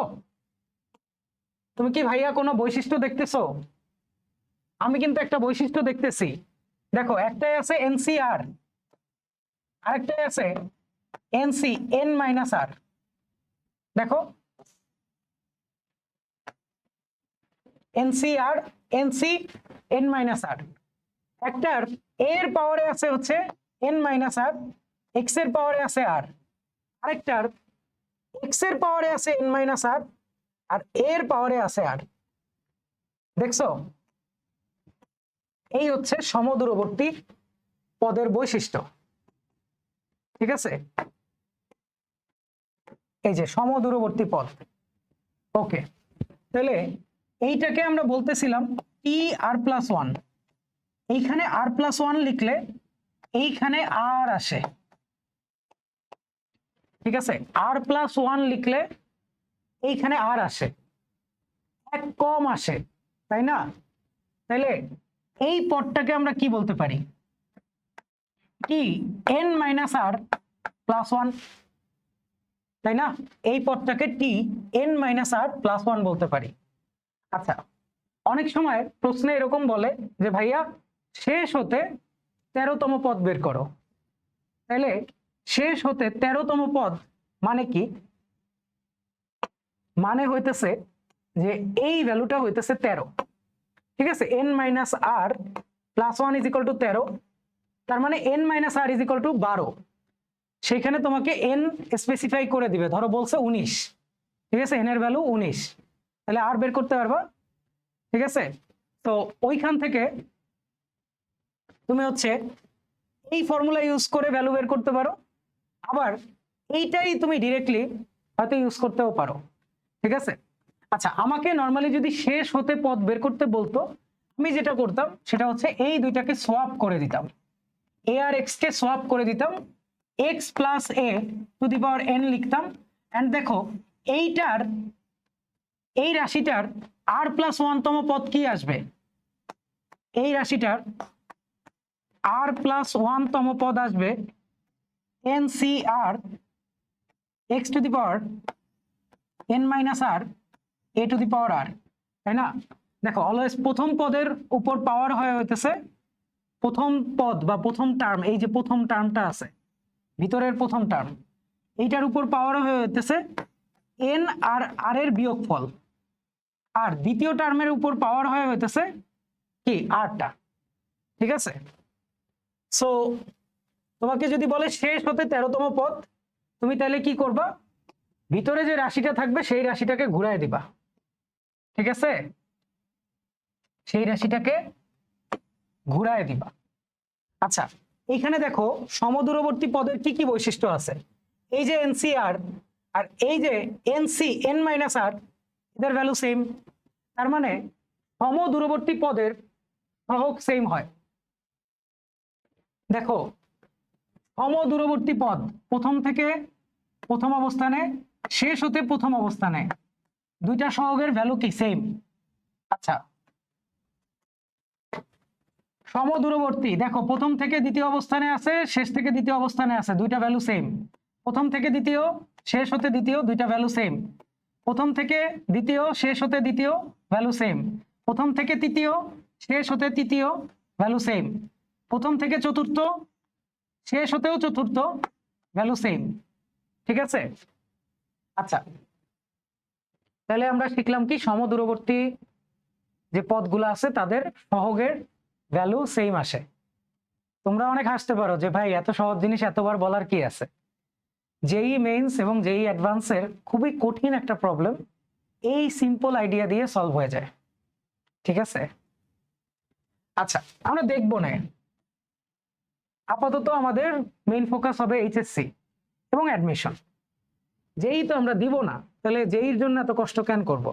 তুমি কি ভাইয়া কোনো বৈশিষ্ট্য দেখতেছো? আমি কিন্তু একটা বৈশিষ্ট্য দেখতেছি। দেখো, একটাই আছে এনসিআর, আরেকটাই আছে এনসি এন মাইনাস আর। দেখো, এনসিআর এনসি এন মাইনাস আর, একটার এর পাওয়ারে আছে হচ্ছে এন মাইনাস আর, এক্স এর পাওয়ারে আছে আর, আরেকটার এক্স এর পাওয়ারে আছে এন মাইনাস আর, আর এর পাওয়ারে আছে আর। দেখছো, এই হচ্ছে সমদূরবর্তী পদের বৈশিষ্ট্য। ঠিক আছে, এই যে সমদূরবর্তী পদ। ওকে, তাহলে এইটাকে আমরা বলতেছিলাম টি আর প্লাস ওয়ান। এইখানে আর প্লাস ওয়ান লিখলে এইখানে আর আসে। ঠিক আছে, আর প্লাস ওয়ান লিখলে এইখানে আর আসে, এক কম আসে, তাই না? তাহলে এই পদটাকে আমরা কি বলতে পারি? T N minus r plus one, তাই না? এই পদটাকে T N minus r plus one বলতে পারি। আচ্ছা, অনেক সময় প্রশ্নে এরকম বলে যে ভাইয়া শেষ হতে 13তম পদ বের করো। তাহলে শেষ হতে 13তম পদ মানে কি? মানে হইতেছে যে এই ভ্যালুটা হইতেছে 13। ঠিক আছে, n minus r plus one is equal to 13, তার মানে n minus r is equal to 12। সেখানে তোমাকে এন স্পেসিফাই করে দিবে, ধরো বলছে 19। ঠিক আছে, এন এর ভ্যালু 19, তাহলে আর বের করতে পারবা। ঠিক আছে, তো ওইখান থেকে তুমি হচ্ছে এই ফর্মুলা ইউজ করে ভ্যালু বের করতে পারো, আবার এইটাই তুমি ডিরেক্টলি হয়তো ইউজ করতেও পারো। ঠিক আছে, আচ্ছা, আমাকে নর্মালি যদি শেষ হতে পদ বের করতে বলতো, আমি যেটা করতাম সেটা হচ্ছে এই দুইটাকে সোয়াপ করে দিতাম, এ আর এক্স কে সোয়াপ করে দিতাম, x plus A to the power N লিখতাম। অ্যান্ড দেখো, এইটার এই রাশিটার আর প্লাস ওয়ানতম পদ কি আসবে? এই রাশিটার আর প্লাস ওয়ানতম পদ আসবে N C R X to the power N minus R A to the power R, তাই না? দেখো, অলওয়েজ প্রথম পদের উপর পাওয়ার হয়ে হইতেছে প্রথম পদ বা প্রথম টার্ম, এই যে প্রথম টার্মটা আছে ভিতরের প্রথম টার্ম, এইটার উপর পাওয়ার হয়ে হইতেছে এন আর আর এর বিয়োগফল, আর দ্বিতীয় টার্মের উপর পাওয়ার হয়ে হইতেছে কি? আরটা। ঠিক আছে, সো তোমাকে যদি বলে শেষ হতে 13তম পদ, তুমি তাহলে কি করবা? ভিতরে যে রাশিটা থাকবে সেই রাশিটাকে ঘুরাই দিবা। ঠিক আছে, সেই রাশিটাকে ঘুরায় দিবা। আচ্ছা, এইখানে দেখো সমদূরবর্তী পদের কি কি বৈশিষ্ট্য আছে। এই যে এনসিআর আর এই যে এনসি এন মাইনাস আর, এদের ভ্যালু সেম, তার মানে সমদূরবর্তী পদের সহগ সেম হয়। দেখো, সমদূরবর্তী পদ প্রথম থেকে প্রথম অবস্থানে, শেষ হতে প্রথম অবস্থানে, দুইটা সহগের ভ্যালু কি? সেম। আচ্ছা, সমদূরবর্তী দেখো প্রথম থেকে দ্বিতীয় অবস্থানে আছে, শেষ থেকে দ্বিতীয় অবস্থানে আছে, দুইটা ভ্যালু সেম। প্রথম থেকে দ্বিতীয়, শেষ হতে দ্বিতীয়, দুইটা ভ্যালু সেম। প্রথম থেকে দ্বিতীয়, শেষ হতে দ্বিতীয়, ভ্যালু সেম। প্রথম থেকে তৃতীয়, শেষ হতে তৃতীয়, ভ্যালু সেম। প্রথম থেকে চতুর্থ, শেষ হতেও চতুর্থ, ভ্যালু সেম। ঠিক আছে, আচ্ছা, তাহলে আমরা শিখলাম কি? সমদূরবর্তী যে পদগুলো আছে তাদের সহগের ভ্যালু সেম আসে। তোমরা অনেক হাসতে পারো যে ভাই এত সহজ জিনিস এতবার বলার কি আছে? জেই মেইনস এবং জেই অ্যাডভান্সের খুবই কঠিন একটা প্রবলেম এই সিম্পল আইডিয়া দিয়ে সলভ হয়ে যায়। ঠিক আছে, আচ্ছা, আমরা দেখবো না, আপাতত আমাদের মেইন ফোকাস হবে এইচএসসি এবং অ্যাডমিশন। যেই তো আমরা দিব না, তাহলে যেইর জন্য এত কষ্ট কেন করব?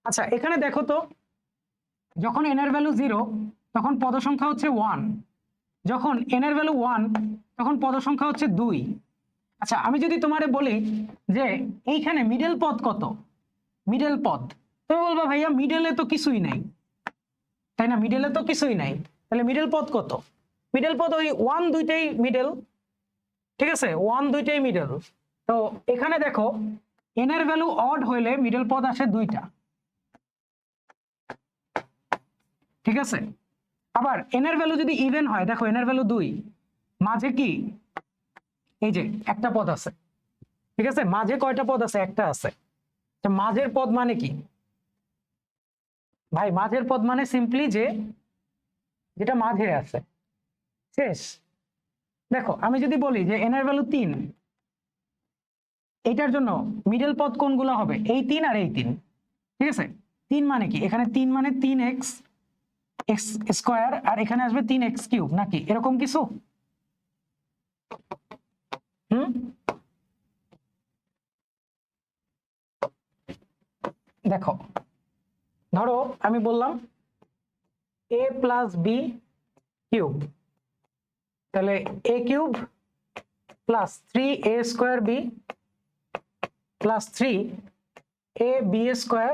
আচ্ছা, এখানে দেখো তো, যখন এন এর ভ্যালু 0 তখন পদসংখ্যা হচ্ছে 1, যখন এন এর ভ্যালু 1 তখন পদসংখ্যা হচ্ছে 2। আচ্ছা, আমি যদি তোমারে বলি যে এইখানে মিডল পদ কত? মিডল পদ, তুমি বলবা ভাইয়া মিডলে তো কিছুই নাই, তাই না? মিডলে তো কিছুই নাই, তাহলে মিডল পদ কত? মিডল পদ ওই 1 দুইটাই মিডল। ঠিক আছে, 1 দুইটাই মিডল। তো এখানে দেখো, এন এর ভ্যালু অড হইলে মিডল পদ আসে 2টা, ঠিক আছে, আবার n এর ভ্যালু যদি ইভেন হয়, দেখো n এর ভ্যালু 2, মাঝে কি এই যে একটা পদ আছে, ঠিক আছে, মাঝে কয়টা পদ আছে, একটা আছে। তো মাঝের পদ মানে কি ভাই? মাঝের পদ মানে সিম্পলি যে যেটা মাঝে আছে, শেষ। দেখো আমি যদি বলি যে n এর ভ্যালু 3, এইটার জন্য মিডল পদ কোনগুলো হবে? এই 3 আর এই 3, ঠিক আছে। 3 মানে কি? এখানে 3 মানে 3x এক্স স্কোয়ার, আর এখানে আসবে 3x কিউব, নাকি এরকম কিছু? হুম, দেখো ধরো আমি বললাম a প্লাস বি কিউব, তাহলে a cube plus 3a square b plus 3a b square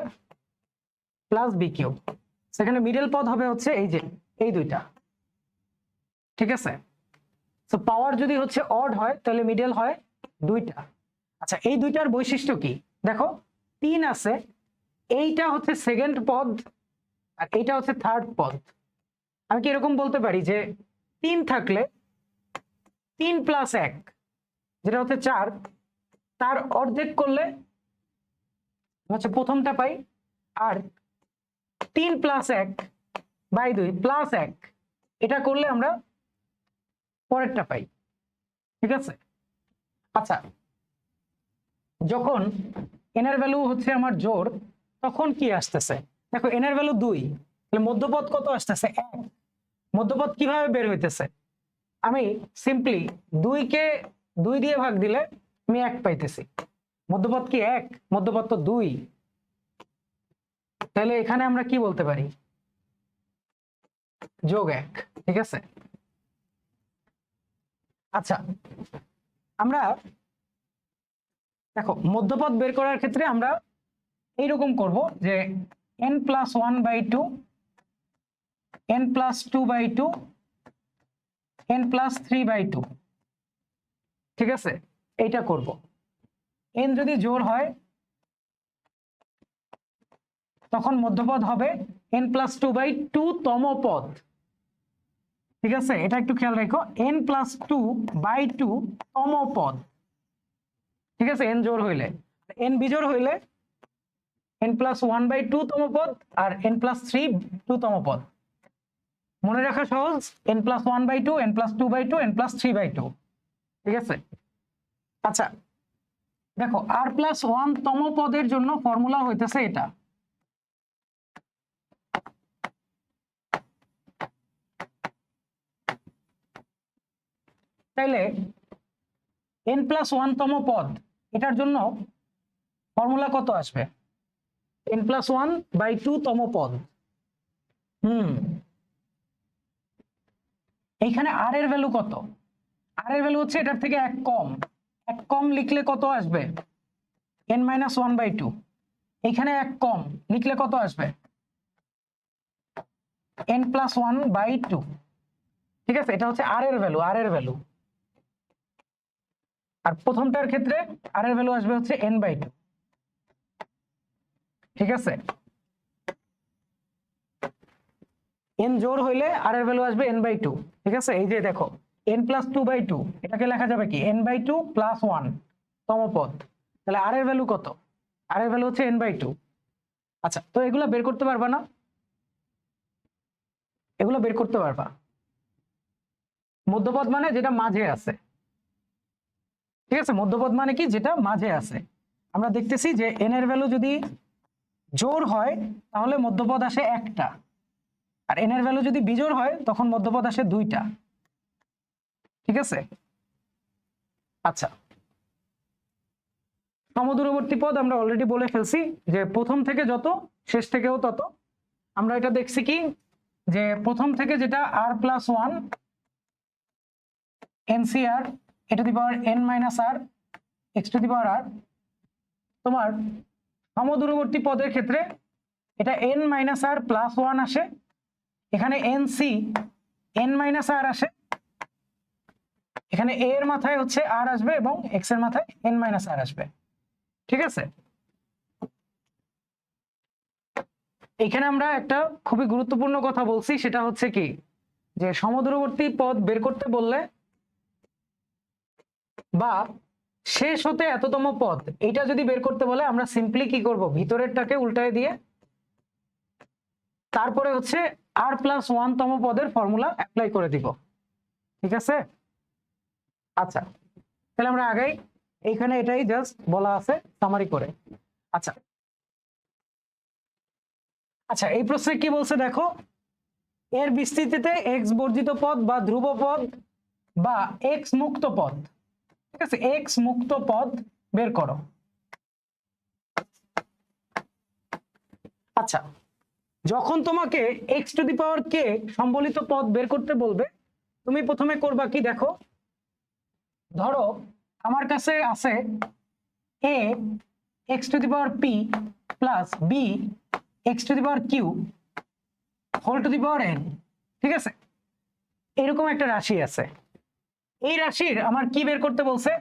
plus b cube. সেখানে মিডল পদ হবে হচ্ছে এই যে এই দুইটা, ঠিক আছে। তো পাওয়ার যদি হচ্ছে অড হয় তাহলে মিডল হয় দুইটা। আচ্ছা, এই দুইটার বৈশিষ্ট্য কি? দেখো 3 আছে, এইটা হচ্ছে সেকেন্ড পদ আর এইটা হচ্ছে থার্ড পদ। আমি কি এরকম বলতে পারি যে 3 থাকলে 3 প্লাস 1 যেটা হচ্ছে 4, তার অর্ধেক করলে হচ্ছে প্রথমটা পাই, আর 3 প্লাস 1 বাই 2 প্লাস 1 এটা করলে আমরা পরেরটা পাই, ঠিক আছে। আচ্ছা, যখন n এর ভ্যালু হচ্ছে আমার জোড়, তখন কি আসতেছে? দেখো n এর ভ্যালু 2, তাহলে মধ্যপদ কত আসতেছে? 1। মধ্যপদ কিভাবে বের হইতেছে? আমি সিম্পলি 2 কে 2 দিয়ে ভাগ দিলে আমি 1 পাইতেছি। মধ্যপদ কি 1? মধ্যপদ তো 2। তাহলে এখানে আমরা কি বলতে পারি? যোগ 1, ঠিক আছে। আচ্ছা, আমরা দেখো মধ্যপদ বের করার ক্ষেত্রে আমরা এইরকম করব যে n plus 1/2, n plus 2/2, n plus 3/2, ঠিক আছে, এইটা করব। n যদি জোড় হয় তখন মধ্যপদ হবে n প্লাস 2/2 তম পদ, ঠিক আছে। এটা একটু খেয়াল রাখো, n প্লাস 2/2 তম পদ, ঠিক আছে, n জোড় হইলে। n বিজোড় হইলে n প্লাস 1/2 তম পদ আর n প্লাস 2 তম পদ। মনে রাখা সহজ, n plus 1/2, n plus 2/2, n plus 3/2, ঠিক আছে। আচ্ছা দেখো r প্লাস 1 তম পদের জন্য ফর্মুলা হইতেছে এটা, তাইলে n প্লাস 1 তম পদ, এটার জন্য ফর্মুলা কত আসবে? n প্লাস 1/2 তম পদ। এইখানে r এর ভ্যালু কত? r এর ভ্যালু হচ্ছে এটার থেকে 1 কম, 1 কম লিখলে কত আসবে? n minus 1/2। এইখানে 1 কম লিখলে কত আসবে? n প্লাস 1/2, ঠিক আছে। এটা হচ্ছে r এর ভ্যালু, r এর ভ্যালু। আর প্রথমটার ক্ষেত্রে r এর ভ্যালু আসবে হচ্ছে n/2, ঠিক আছে। n জোড় হইলে r এর ভ্যালু আসবে n/2, ঠিক আছে। এই যে দেখো n প্লাস 2/2, এটাকে লেখা যাবে কি n/2 প্লাস 1 তম পদ। তাহলে r এর ভ্যালু কত? r এর ভ্যালু হচ্ছে n/2। আচ্ছা, তো এগুলা বের করতে পারবা না? এগুলো বের করতে পারবা। মধ্যপদ মানে যেটা মাঝে আছে, ঠিক আছে। মধ্যপদ মানে কি? যেটা মাঝে আছে। আমরা দেখতেছি যে n এর ভ্যালু যদি জোড় হয় তাহলে মধ্যপদ আসে একটা, আর n এর ভ্যালু যদি বিজোড় হয় তখন মধ্যপদ আসে দুইটা, ঠিক আছে। আচ্ছা, সমদূরবর্তী পদ আমরা অলরেডি বলে ফেলছি যে প্রথম থেকে যত শেষ থেকেও তত। আমরা এটা দেখছি কি যে প্রথম থেকে যেটা r plus 1 NCR e two the power n minus r x to the power r, তোমার সমদূরবর্তী পদের ক্ষেত্রে এটা n মাইনাস r প্লাস 1 আসে, এখানে NC n মাইনাস r আসে, এখানে a এর মাথায় হচ্ছে r আসবে এবং x এর মাথায় n মাইনাস r আসবে, ঠিক আছে। এখানে আমরা একটা খুবই গুরুত্বপূর্ণ কথা বলছি, সেটা হচ্ছে কি যে সমদূরবর্তী পদ বের করতে বললে বা শেষ হতে এততম পদ এটা যদি বের করতে বলে আমরা সিম্পলি কি করব, ভিতরেরটাকে উল্টায় দিয়ে তারপরে হচ্ছে r+1 তম পদের ফর্মুলা অ্যাপ্লাই করে দিব। ঠিক আছে? আচ্ছা, তাহলে আমরা আগেই এইখানে এটাই জাস্ট বলা আছে সামারি করে। আচ্ছা আচ্ছা, এই প্রশ্নে কি বলছে দেখো, এর বিস্তৃতিতে x বর্জিত পদ বা ধ্রুব পদ বা x মুক্ত পদ, ঠিক আছে, x মুক্ত পদ বের করো। আচ্ছা, যখন তোমাকে x⁴k সম্বলিত পদ বের করতে বলবে তুমি প্রথমে করবা কি দেখো, ধরো আমার কাছে আছে a x⁴p plus b x⁴q whole to the power n, ঠিক আছে, এরকম একটা রাশি আছে। এই রাশির আমার কি বের করতে বলছে,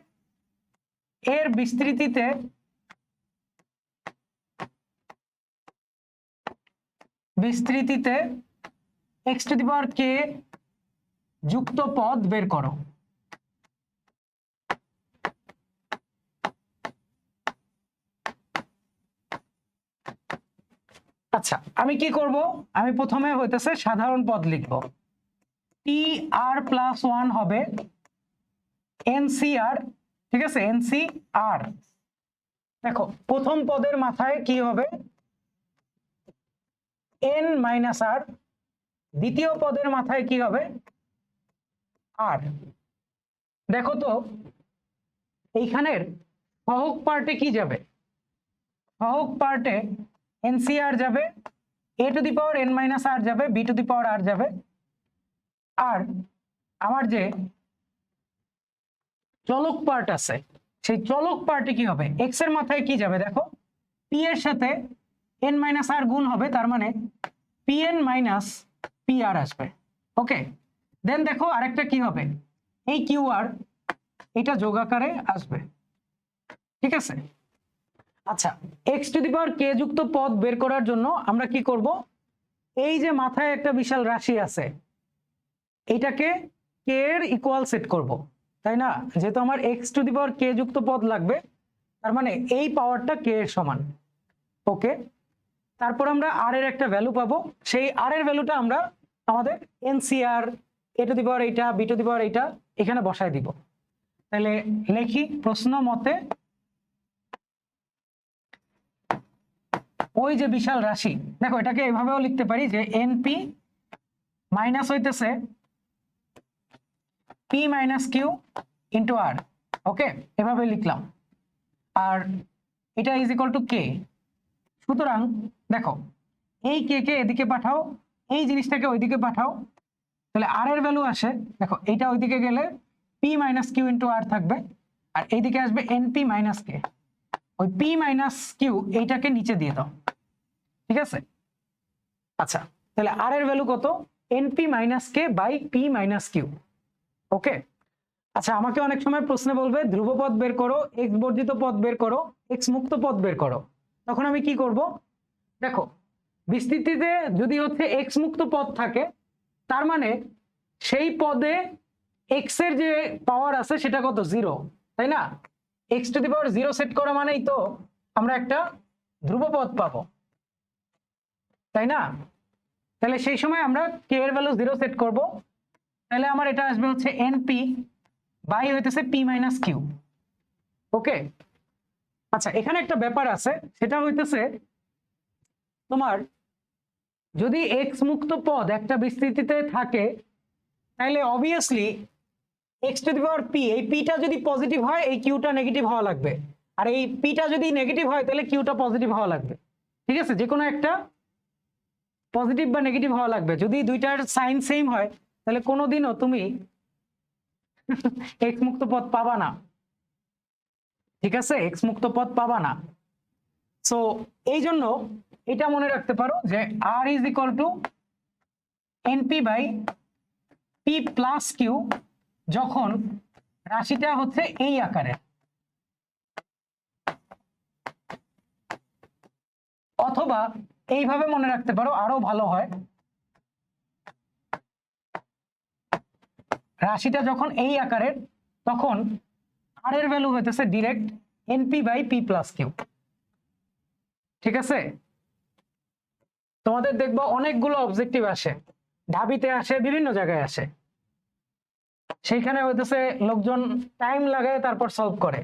এর বিস্তৃতিতে x⁴k যুক্ত পদ বের করো। আচ্ছা, আমি কি করব, আমি প্রথমে হইতেছে সাধারণ পদ লিখব, tr+1 হবে ncr, ঠিক আছে, ncr। দেখো প্রথম পদের মাথায় কি হবে n-r, দ্বিতীয় পদের মাথায় কি হবে r। দেখো তো এইখানের সহগ পার্টে কি যাবে, সহগ পার্টে ncr যাবে, a⁴n-r যাবে, b⁴r যাবে, আর আমার যে চলক পার্ট আছে সেই চলক পার্টে কি হবে, x এর মাথায় কি যাবে দেখো, p এর সাথে n-r গুণ হবে, তার মানে pn-pr আসবে। ওকে, দেন দেখো আরেকটা কি হবে, এই qr এটা যোগ আকারে আসবে। ঠিক আছে? আচ্ছা, x⁴k যুক্ত পদ বের করার জন্য আমরা কি করব, এই যে মাথায় একটা বিশাল রাশি আছে এইটাকে k এর ইকুয়াল সেট করব, তাই না, যেহেতু আমার x⁴k যুক্ত পদ লাগবে তার মানে এই পাওয়ারটা k এর সমান। ওকে, তারপর আমরা r এর একটা ভ্যালু পাবো, সেই r এর ভ্যালুটা আমরা আমাদের ncr a⁴ এইটা b⁴ এইটা এখানে বসায় দিব। তাহলে লিখি প্রশ্ন মতে ওই যে বিশাল রাশি, দেখো এটাকে এভাবেও লিখতে পারি যে np মাইনাস হইতেছে p - q ইন্টু r। ওকে, এভাবে লিখলাম, আর এটা ইজ ইকুয়াল টু k। সুতরাং দেখো এই k কে এদিকে পাঠাও, এই জিনিসটাকে ওইদিকে পাঠাও, তাহলে r এর ভ্যালু আসে, দেখো এইটা ওইদিকে গেলে p - q ইন্টু r থাকবে, আর এইদিকে আসবে np - k, ওই p - q এইটাকে নিচে দিয়ে দাও। ঠিক আছে? আচ্ছা, তাহলে r এর ভ্যালু কত, np - k by p - q। Okay, আচ্ছা, আমাকে অনেক সময় প্রশ্নে বলবে ধ্রুবপদ বের করো, x বর্জিত পদ বের করো, x মুক্ত পদ বের করো, তখন আমি কি করব, দেখো বিস্তৃতিতে যদি হচ্ছে x মুক্ত পদ থাকে তার মানে সেই পদে x এর যে পাওয়ার আছে সেটা কত, 0, তাই না, x⁴0 সেট করা মানেই তো আমরা একটা ধ্রুবপদ পাবো, তাই না। তাহলে সেই সময় আমরা k এর ভ্যালু 0 সেট করব, তাহলে আমার এটা আসবে হচ্ছে np বাই হইতেছে p - q। ওকে, আচ্ছা, এখানে একটা ব্যাপার আছে, সেটা হইতেছে তোমার যদি x মুক্ত পদ একটা বিস্তৃতিতে থাকে তাহলে অবভিয়াসলি x⁴p, এই pটা যদি পজিটিভ হয় এই qটা নেগেটিভ হওয়া লাগবে, আর এই pটা যদি নেগেটিভ হয় তাহলে qটা পজিটিভ হওয়া লাগবে। ঠিক আছে, যে কোনো একটা পজিটিভ বা নেগেটিভ হওয়া লাগবে, যদি দুইটার সাইন সেম হয় তাহলে কোনোদিনও তুমি x মুক্ত পদ পাবা না। ঠিক আছে, x মুক্ত পদ পাবা না। সো এই জন্য এটা মনে রাখতে পারো যে r is equal to np by p plus q যখন রাশিটা হচ্ছে এই আকারে, অথবা এইভাবে মনে রাখতে পারো আরো ভালো হয়। রাশিটা যখন এই আকারের তখন আর এর ভ্যালু হইতেছে direct np by p plus q. ঠিক আছে, তোমাদের দেখবো অনেকগুলো অবজেক্টিভ আসে, ঢাবিতে আসে, বিভিন্ন জায়গায় আসে, সেইখানে হইতেছে লোকজন টাইম লাগায় তারপর সলভ করে।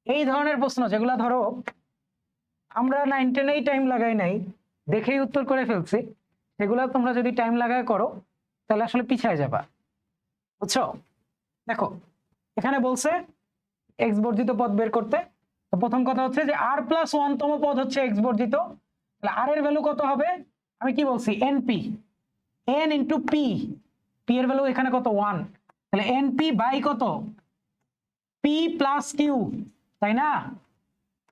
এই ধরনের প্রশ্ন যেগুলা ধরো আমরা 9 10 টাইম লাগাই নাই, দেখেই উত্তর করে ফেলছি, সেগুলা তোমরা যদি টাইম লাগায় করো তাহলে আসলে পিছায় যাবা, বুঝছো? দেখো এখানে বলছে এক্স বর্জিত পদ বের করতে। তো প্রথম কথা হচ্ছে যে আর প্লাস 1 তম পদ হচ্ছে এক্স বর্জিত, তাহলে আর এর ভ্যালু কত হবে? আমি কি বলছি? Np, n into p, p এর ভ্যালু এখানে কত? 1, তাহলে এনপি বাই কত? পি প্লাস কিউ, তাই না?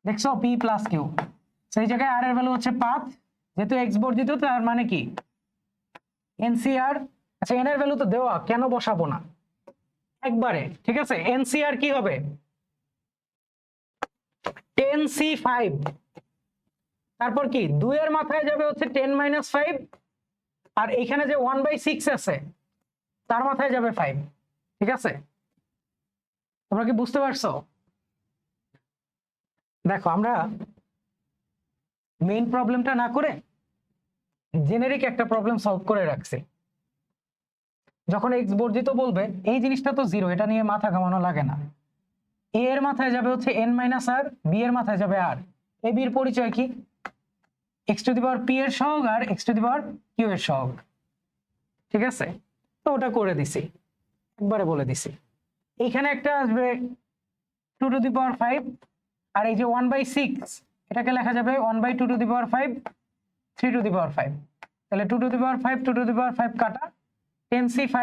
দেখছো পি প্লাস কিউ, সেই জায়গায় আর এর ভ্যালু হচ্ছে 5, যেহেতু এক্স বর্জিত তার মানে কি এনসিআর। আচ্ছা এন এর ভ্যালু তো দেওয়া, কেন বসাবো না একবারে? ঠিক আছে, এনসিআর কি হবে? 10c5, তারপর কি 2 এর মাথায় যাবে হচ্ছে 10 - 5, আর এখানে যে 1/6 আছে তার মাথায় যাবে 5। ঠিক আছে, তোমরা কি বুঝতে পারছো? দেখো আমরা মেইন প্রবলেমটা না করে জেনেরিক একটা প্রবলেম সলভ করে রাখছি। যখন এক্স বর্জিত বলবে এই জিনিসটা তো জিরো, এটা নিয়ে মাথা ঘামানো লাগে না। এ এর মাথায় যাবে হচ্ছে n - r, বি এর মাথায় যাবে r। এ বির পরিচয় কি? x to the power p এর সহগ আর x to the power q এর সহগ। ঠিক আছে, তো ওটা করে দিছি, একবারে বলে দিছি। এইখানে একটা আসবে 2 টু দি পাওয়ার 5, আর এই যে 1/6 এটাকে লেখা যাবে 1/2 two the power 5, 3 two the পাওয়ার 5। তাহলে 2 two the power 5, 2 two the পাওয়ার 5 কাটা, 10c5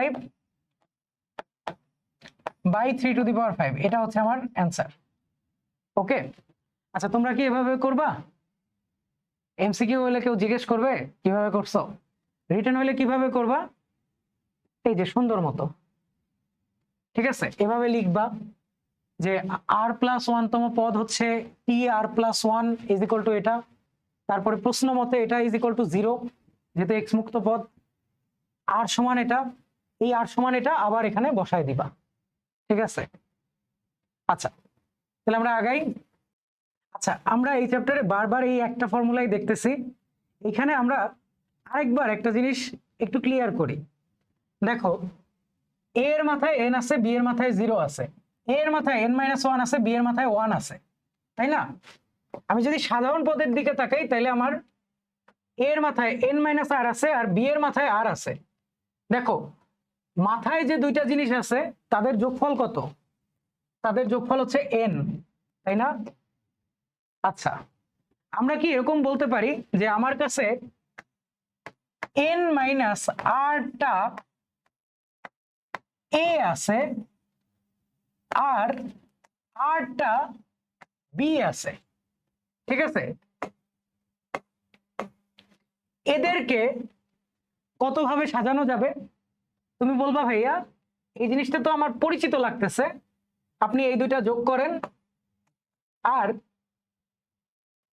বাই 3 টু দি পাওয়ার 5, এটা হচ্ছে আমার অ্যান্সার। ওকে, আচ্ছা তোমরা কি এভাবে করবা? এমসিকিউ হলে কেউ জিজ্ঞেস করবে কিভাবে করছো, রিটেন হলে কিভাবে করবা? এই যে সুন্দর মতো, ঠিক আছে, এভাবে লিখবা যে আর প্লাস 1 তম পদ হচ্ছে টি আর প্লাস 1 ইজ ইকুয়াল টু এটা, তারপরে প্রশ্ন মতে এটা ইজ ইকুয়াল টু 0 যেহেতু এক্স মুক্ত পদ, আর সমান এটা, এই আর সমান এটা আবার এখানে বসায় দিবা। ঠিক আছে, আচ্ছা তাহলে আমরা আগাই। আচ্ছা আমরা এই চ্যাপ্টারে বারবার এই একটা ফর্মুলাই দেখতেছি, এখানে আমরা আরেকবার একটা জিনিস একটু ক্লিয়ার করি। দেখো এ এর মাথায় n আছে, বি এর মাথায় 0 আছে, এ এর মাথায় n - 1 আছে, বি এর মাথায় 1 আছে, তাই না? আমি যদি সাধারণ পদের দিকে তাকাই তাহলে আমার এ এর মাথায় n - r আছে আর বি এর মাথায় r আছে। দেখো মাথায় যে দুইটা জিনিস আছে তাদের যোগফল কত? তাদের যোগফল হচ্ছে n, তাই না? আচ্ছা আমরা কি এরকম বলতে পারি যে আমার কাছে n - r টা a আছে আর r টা b আছে, ঠিক আছে? এদেরকে কত ভাবে সাজানো যাবে? তুমি বলবা ভাইয়া এই জিনিসটা তো আমার পরিচিত লাগতেছে, আপনি এই দুইটা যোগ করেন আর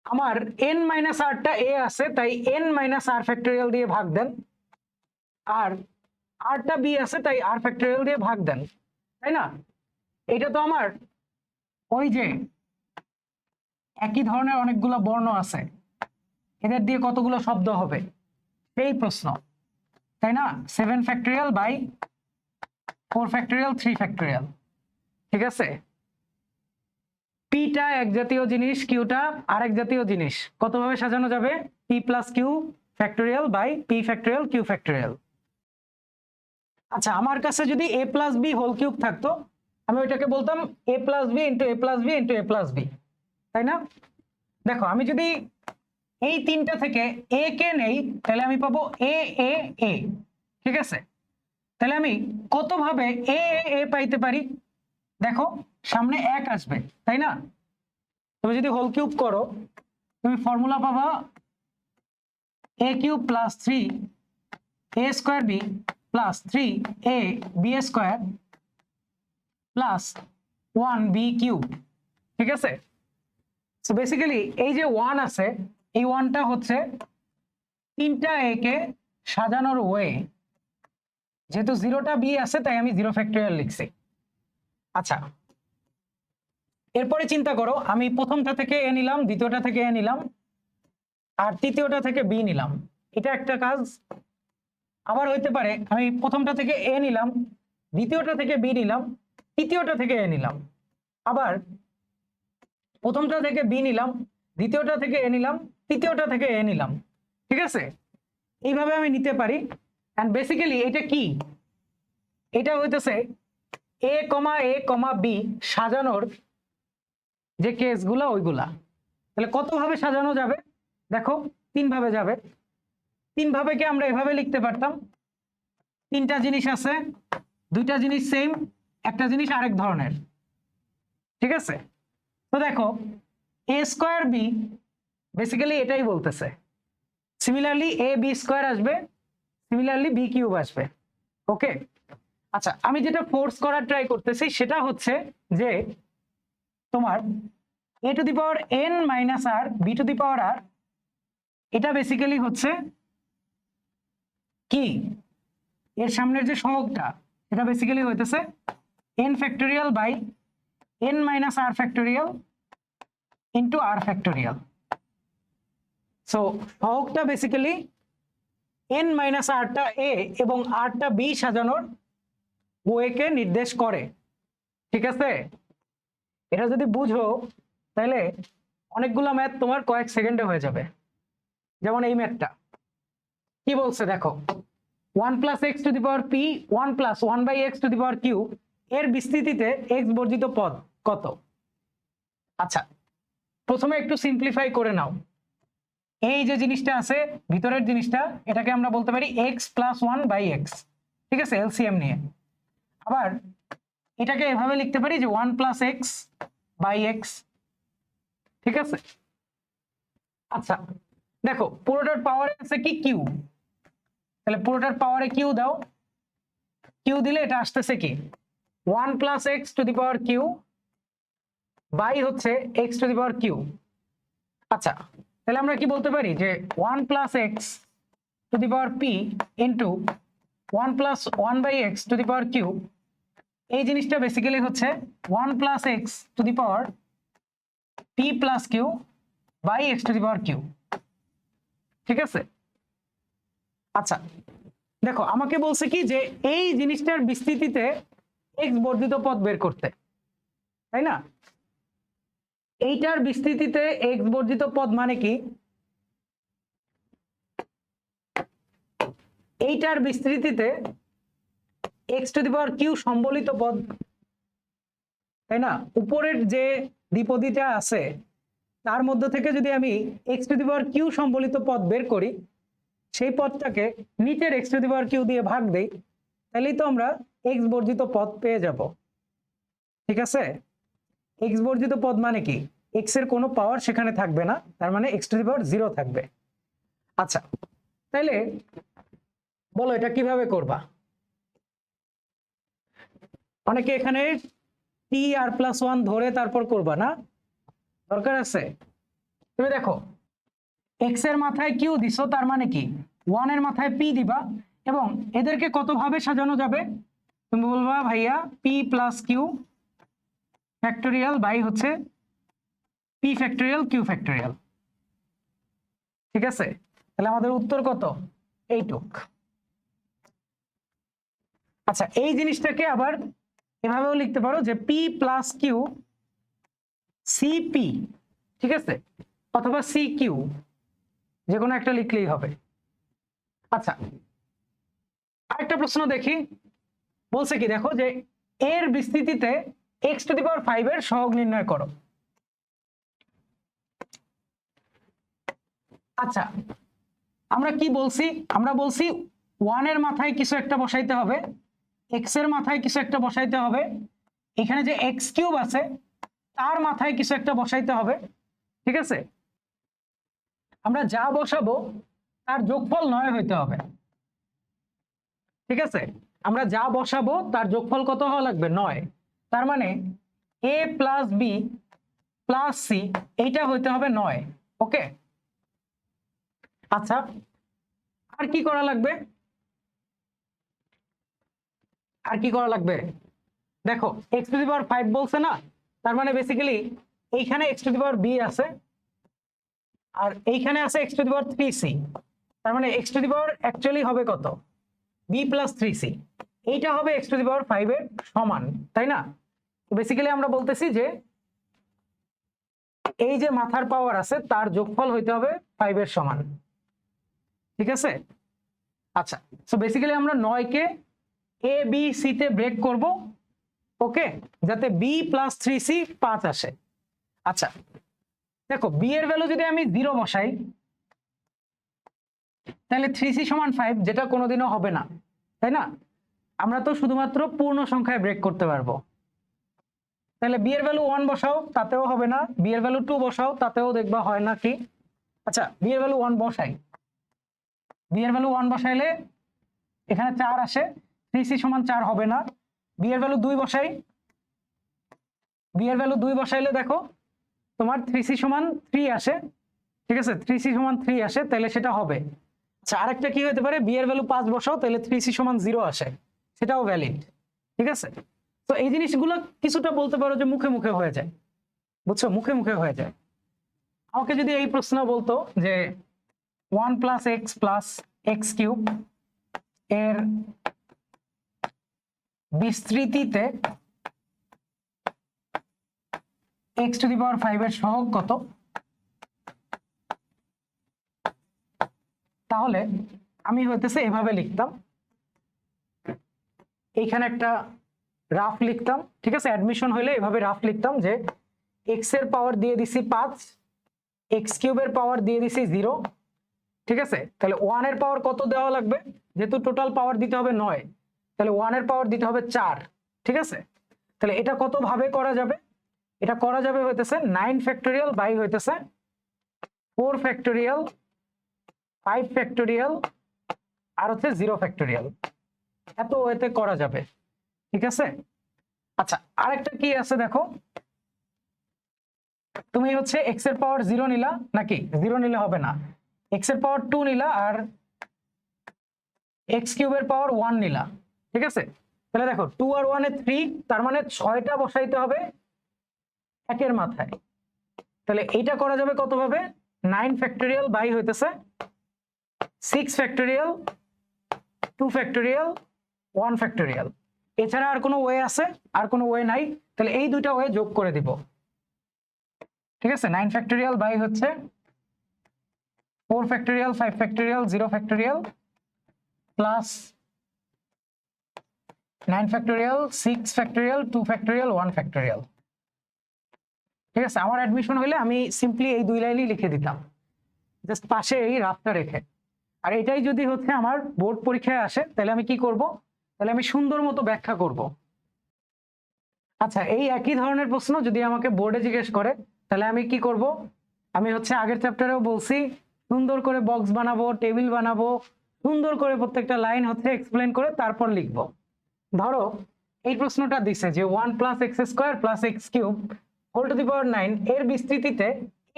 আমার n - r টা a আছে তাই n - r ফ্যাক্টোরিয়াল দিয়ে ভাগ দেন, আর r টা b আছে তাই r ফ্যাক্টোরিয়াল দিয়ে ভাগ দেন, তাই না? এটা তো আমার ওই যে একই ধরনের অনেকগুলো বর্ণ আছে, এদের দিয়ে কতগুলো শব্দ হবে সেই প্রশ্ন, তাই না? 7 ফ্যাক্টোরিয়াল বাই 4 ফ্যাক্টোরিয়াল 3 ফ্যাক্টোরিয়াল। ঠিক আছে, পিটা এক জাতীয় জিনিস, কিউটা আরেক জাতীয় জিনিস, কতভাবে সাজানো যাবে? P plus q factorial by p factorial q factorial. আচ্ছা আমার কাছে যদি a plus b whole cube থাকতো আমি ওইটাকে বলতাম a plus b into a plus b into a plus b, তাই না? দেখো আমি যদি এই তিনটা থেকে a কে নেই তাহলে আমি পাবো a a a। ঠিক আছে, তাহলে আমি কতভাবে a a a পাইতে পারি? দেখো সামনে 1 আসবে, তাই না? তুমি যদি হোল কিউব করো তুমি ফর্মুলা পাবা a cube plus 3 a square b plus 3 a b square plus 1 b cube. ঠিক আছে, সো বেসিক্যালি এই যে 1 আছে এই ওয়ানটা হচ্ছে তিনটা এ কে সাজানোর ওয়ে, যেহেতু জিরোটা বি আছে তাই আমি জিরো ফ্যাক্টোরিয়াল লিখছি। আচ্ছা, এরপরে চিন্তা করো, আমি প্রথমটা থেকে এ নিলাম, দ্বিতীয়টা থেকে এ নিলাম, আর তৃতীয়টা থেকে বি নিলাম। এটা একটা কাজ। আবার হইতে পারে আমি প্রথমটা থেকে এ নিলাম, দ্বিতীয়টা থেকে বি নিলাম, তৃতীয়টা থেকে এ নিলাম। আবার প্রথমটা থেকে বি নিলাম, দ্বিতীয়টা থেকে এ নিলাম, তৃতীয়টা থেকে এ নিলাম। ঠিক আছে, এইভাবে আমি নিতে পারি। এন্ড বেসিক্যালি এটা কি, এটা হইতেছে এ কমা বি সাজানোর যে কেসগুলা ওইগুলা। তাহলে কত ভাবে সাজানো যাবে? দেখো, তিন ভাবে যাবে। তিন ভাবে কি আমরা এভাবে লিখতে পারতাম, তিনটা জিনিস আছে, দুইটা জিনিস সেম, একটা জিনিস আরেক ধরনের। ঠিক আছে, তো দেখো এ স্কোয়ার বি বেসিক্যালি এটাই বলতেছে। সিমিলারলি এ বি স্কোয়ার আসবে, সিমিলারলি বি কিউব আসবে। ওকে, আচ্ছা, আমি যেটা ফোর্স করার ট্রাই করতেছি সেটা হচ্ছে যে তোমার A to the power N minus R B to the power R, এটা বেসিক্যালি হচ্ছে কি, এর সামনের যে সহগটা এটা বেসিক্যালি হইতেছে N factorial by N minus R factorial into R factorial. So সহগটা বেসিক্যালি এন মাইনাস আরটা এ এবং আরটা বি সাজানোর ওয়েকে নির্দেশ করে। ঠিক আছে, এটা যদি বুঝো তাহলে অনেকগুলো ম্যাথ তোমার কয়েক সেকেন্ডে হয়ে যাবে। যেমন এই ম্যাথটা কি বলছে দেখো, 1 plus x to the power p 1 plus 1 by x to the power q এর বিস্তৃতিতে এক্স বর্জিত পদ কত? আচ্ছা, প্রথমে একটু সিম্পলিফাই করে নাও। এই যে জিনিসটা আছে ভিতরের জিনিসটা, এটাকে আমরা বলতে পারি এক্স প্লাস 1 বাই এক্স। ঠিক আছে, এলসিএম নিয়ে। আবার এটাকে এভাবে লিখতে পারি যে 1 প্লাস এক্স বাই এক্স। ঠিক আছে, আচ্ছা দেখো পুরোটার পাওয়ার আছে কি কিউ, তাহলে পুরোটার পাওয়ারে কিউ দাও, কিউ দিলে এটা আসতেছে কি 1 plus x to the power Q by হচ্ছে X to the power Q. আচ্ছা, তাহলে আমরা কি বলতে পারি যে 1 plus x to the power P into 1 plus 1 by x to the power Q, এই জিনিসটা বেসিক্যালি হচ্ছে 1 plus x to the power P plus Q by x to the power Q. ঠিক আছে, আচ্ছা দেখো আমাকে বলছে কি যে এই জিনিসটার বিস্তৃতিতে এক্স বর্ধিত পদ বের করতে, তাই না? এইটার বিস্তৃতিতে এক্স বর্ধিত পদ মানে কি, এইটার বিস্তৃতিতে X to the power Q সম্বলিত পদ, তাই না? উপরের যে দ্বিপদীটা আছে তার মধ্য থেকে যদি আমি x to the power Q সম্বলিত পদ বের করি, সেই পদটাকে নিচের x to the power q দিয়ে ভাগ দেই, তাহলেই তো আমরা এক্স বর্জিত পদ পেয়ে যাব। ঠিক আছে, এক্স বর্জিত পদ মানে কি, এক্স এর কোনো পাওয়ার সেখানে থাকবে না, তার মানে এক্স টু দি পাওয়ার 0 থাকবে। আচ্ছা, তাহলে বলো এটা কিভাবে করবা? অনেকে এখানে টি আর প্লাস 1 ধরে তারপর করবা না, দরকার আছে। তুমি দেখো এক্স এর মাথায় কিউ দিছো, তার মানে কি 1 এর মাথায় পি দিবা, এবং এদেরকে কত ভাবে সাজানো যাবে? তুমি বলবা ভাইয়া p plus q factorial by হচ্ছে পি ফ্যাক্টোরিয়াল কিউ ফ্যাক্টোরিয়াল। ঠিক আছে, তাহলে আমাদের উত্তর কত? এইটুক। আচ্ছা, এই জিনিসটাকে আবার এভাবেও লিখতে পারো যে পি প্লাস কিউ সিপি, ঠিক আছে, অথবা সি কিউ, যে কোনো একটা লিখলেই হবে। আচ্ছা, আরেকটা প্রশ্ন দেখি, বলছে কি দেখো যে এর বিস্তৃতিতে এক্স টু দি পাওয়ার 5 এর সহগ নির্ণয় করো। আচ্ছা, আমরা কি বলছি? আমরা বলছি 1 এর মাথায় কিছু একটা বসাইতে হবে, এক্স এর মাথায় কিছু একটা বসাইতে হবে, এখানে যে এক্স কিউব আছে তার মাথায় কিছু একটা বসাইতে হবে। ঠিক আছে, আমরা যা বসাবো তার যোগফল 9 হইতে হবে। ঠিক আছে, আমরা যা বসাবো তার যোগফল কত হওয়া লাগবে? 9। তার মানে এ প্লাস বি প্লাস সি এইটা হইতে হবে 9। ওকে, আচ্ছা, আর কি করা লাগবে? আর কি করা লাগবে? দেখো x টু দি পাওয়ার 5 বলছে না, তার মানে বেসিক্যালি এইখানে x to the power b আছে আর এইখানে আছে x to the power 3c, তার মানে x to the power actually হবে কত? b প্লাস 3c, এইটা হবে x টু দি পাওয়ার 5 এর সমান, তাই না? বেসিক্যালি আমরা বলতেছি যে এই যে মাথার পাওয়ার আছে তার যোগফল হইতে হবে 5 এর সমান, ঠিক আছে? আচ্ছা, সো বেসিক্যালি আমরা 9 কে a b c তে ব্রেক করব, ওকে, যাতে b প্লাস 3c 5 আসে। আচ্ছা দেখো b এর ভ্যালু যদি আমি 0 বসাই তাহলে 3c সমান 5, যেটা কোনোদিনও হবে না, তাই না? আমরা তো শুধুমাত্র পূর্ণ সংখ্যায় ব্রেক করতে পারবো। তাহলে b এর ভ্যালু 1 বসাও, তাতেও হবে না। b এর ভ্যালু 2 বসাও, তাতেও দেখবা হয় না কি। আচ্ছা b এর ভ্যালু 1 বসাই, b এর ভ্যালু 1 বসাইলে এখানে 4 আসে, 3c সমান 4 হবে না। b এর ভ্যালু 2 বসাই, b এর ভ্যালু 2 বসাইলে দেখো তোমার 3c সমান 3 আসে, ঠিক আছে? 3c সমান 3 আসে, তাহলে সেটা হবে। আচ্ছা আরেকটা কি হতে পারে, b এর ভ্যালু 5 বসাও, তাহলে 3c সমান 0 আসে, সেটাও ভ্যালিড, ঠিক আছে? তো এই জিনিসগুলো কিছুটা বলতে পারো যে মুখে মুখে হয়ে যায়, বুঝছো, মুখে মুখে হয়ে যায়। আমাকে যদি এই প্রশ্ন বলতো যে 1 plus x plus X cube এর বিস্তৃতিতে x টু দি পাওয়ার 5 এর সহগ কত, তাহলে আমি হইতেছে এভাবে লিখতাম, এইখানে একটা রাফ লিখতাম, ঠিক আছে? অ্যাডমিশন হইলে এভাবে রাফ লিখতাম যে x এর পাওয়ার দিয়ে দিছি 5, এক্স কিউবের পাওয়ার দিয়ে দিছি 0, ঠিক আছে? তাহলে 1 এর পাওয়ার কত দেওয়া লাগবে? যেহেতু টোটাল পাওয়ার দিতে হবে 9, তাহলে 1 এর পাওয়ার দিতে হবে 4, ঠিক আছে? তাহলে এটা কত ভাবে করা যাবে? এটা করা যাবে হইতেছে 9 ফ্যাক্টোরিয়াল বাই হইতেছে 4 ফ্যাক্টোরিয়াল, 5 ফ্যাক্টোরিয়াল আর হচ্ছে 0 ফ্যাক্টোরিয়াল, এত ওয়েতে করা যাবে, ঠিক আছে? আচ্ছা আরেকটা কি আছে দেখো, তুমি হচ্ছে x এর পাওয়ার 0 নিলা, নাকি 0 নিলে হবে না, x এর পাওয়ার 2 নিলা আর x কিউবের পাওয়ার 1 নিলা, ঠিক আছে? তাহলে দেখো 2 আর 1 এ 3, তার মানে 6টা বসাইতে হবে একের মাথায়। তাহলে এইটা করা যাবে কত ভাবে? 9 ফ্যাক্টোরিয়াল বাই হইতেছে 6 ফ্যাক্টোরিয়াল, 2 ফ্যাক্টোরিয়াল, 1 ফ্যাক্টোরিয়াল। এছাড়া আর কোনো ওয়ে আছে? আর কোনো ওয়ে নাই, তাহলে এই দুইটা ওয়ে যোগ করে দিব, ঠিক আছে? 9 ফ্যাক্টোরিয়াল বাই হচ্ছে 4 factorial, 5 factorial, 0 factorial plus 9 factorial, 6 factorial, 2 factorial, 1 factorial, ঠিক আছে? আমার অ্যাডমিশন হলে আমি সিম্পলি এই 2 লাইনই লিখে দিতাম, জাস্ট পাশে এই রাফটা রেখে। আর এটাই যদি হচ্ছে আমার বোর্ড পরীক্ষায় আসে তাহলে আমি কি করব? তাহলে আমি সুন্দর মতো ব্যাখ্যা করব। আচ্ছা এই একই ধরনের প্রশ্ন যদি আমাকে বোর্ডে জিজ্ঞেস করে তাহলে আমি কি করব? আমি হচ্ছে আগের চ্যাপ্টারেও বলছি, সুন্দর করে বক্স বানাবো, টেবিল বানাবো, সুন্দর করে প্রত্যেকটা লাইন হচ্ছে এক্সপ্লেন করে তারপর লিখব। ধরো এই প্রশ্নটা দিছে যে 1 plus X square plus X cube whole to the power 9 এর বিস্তৃতিতে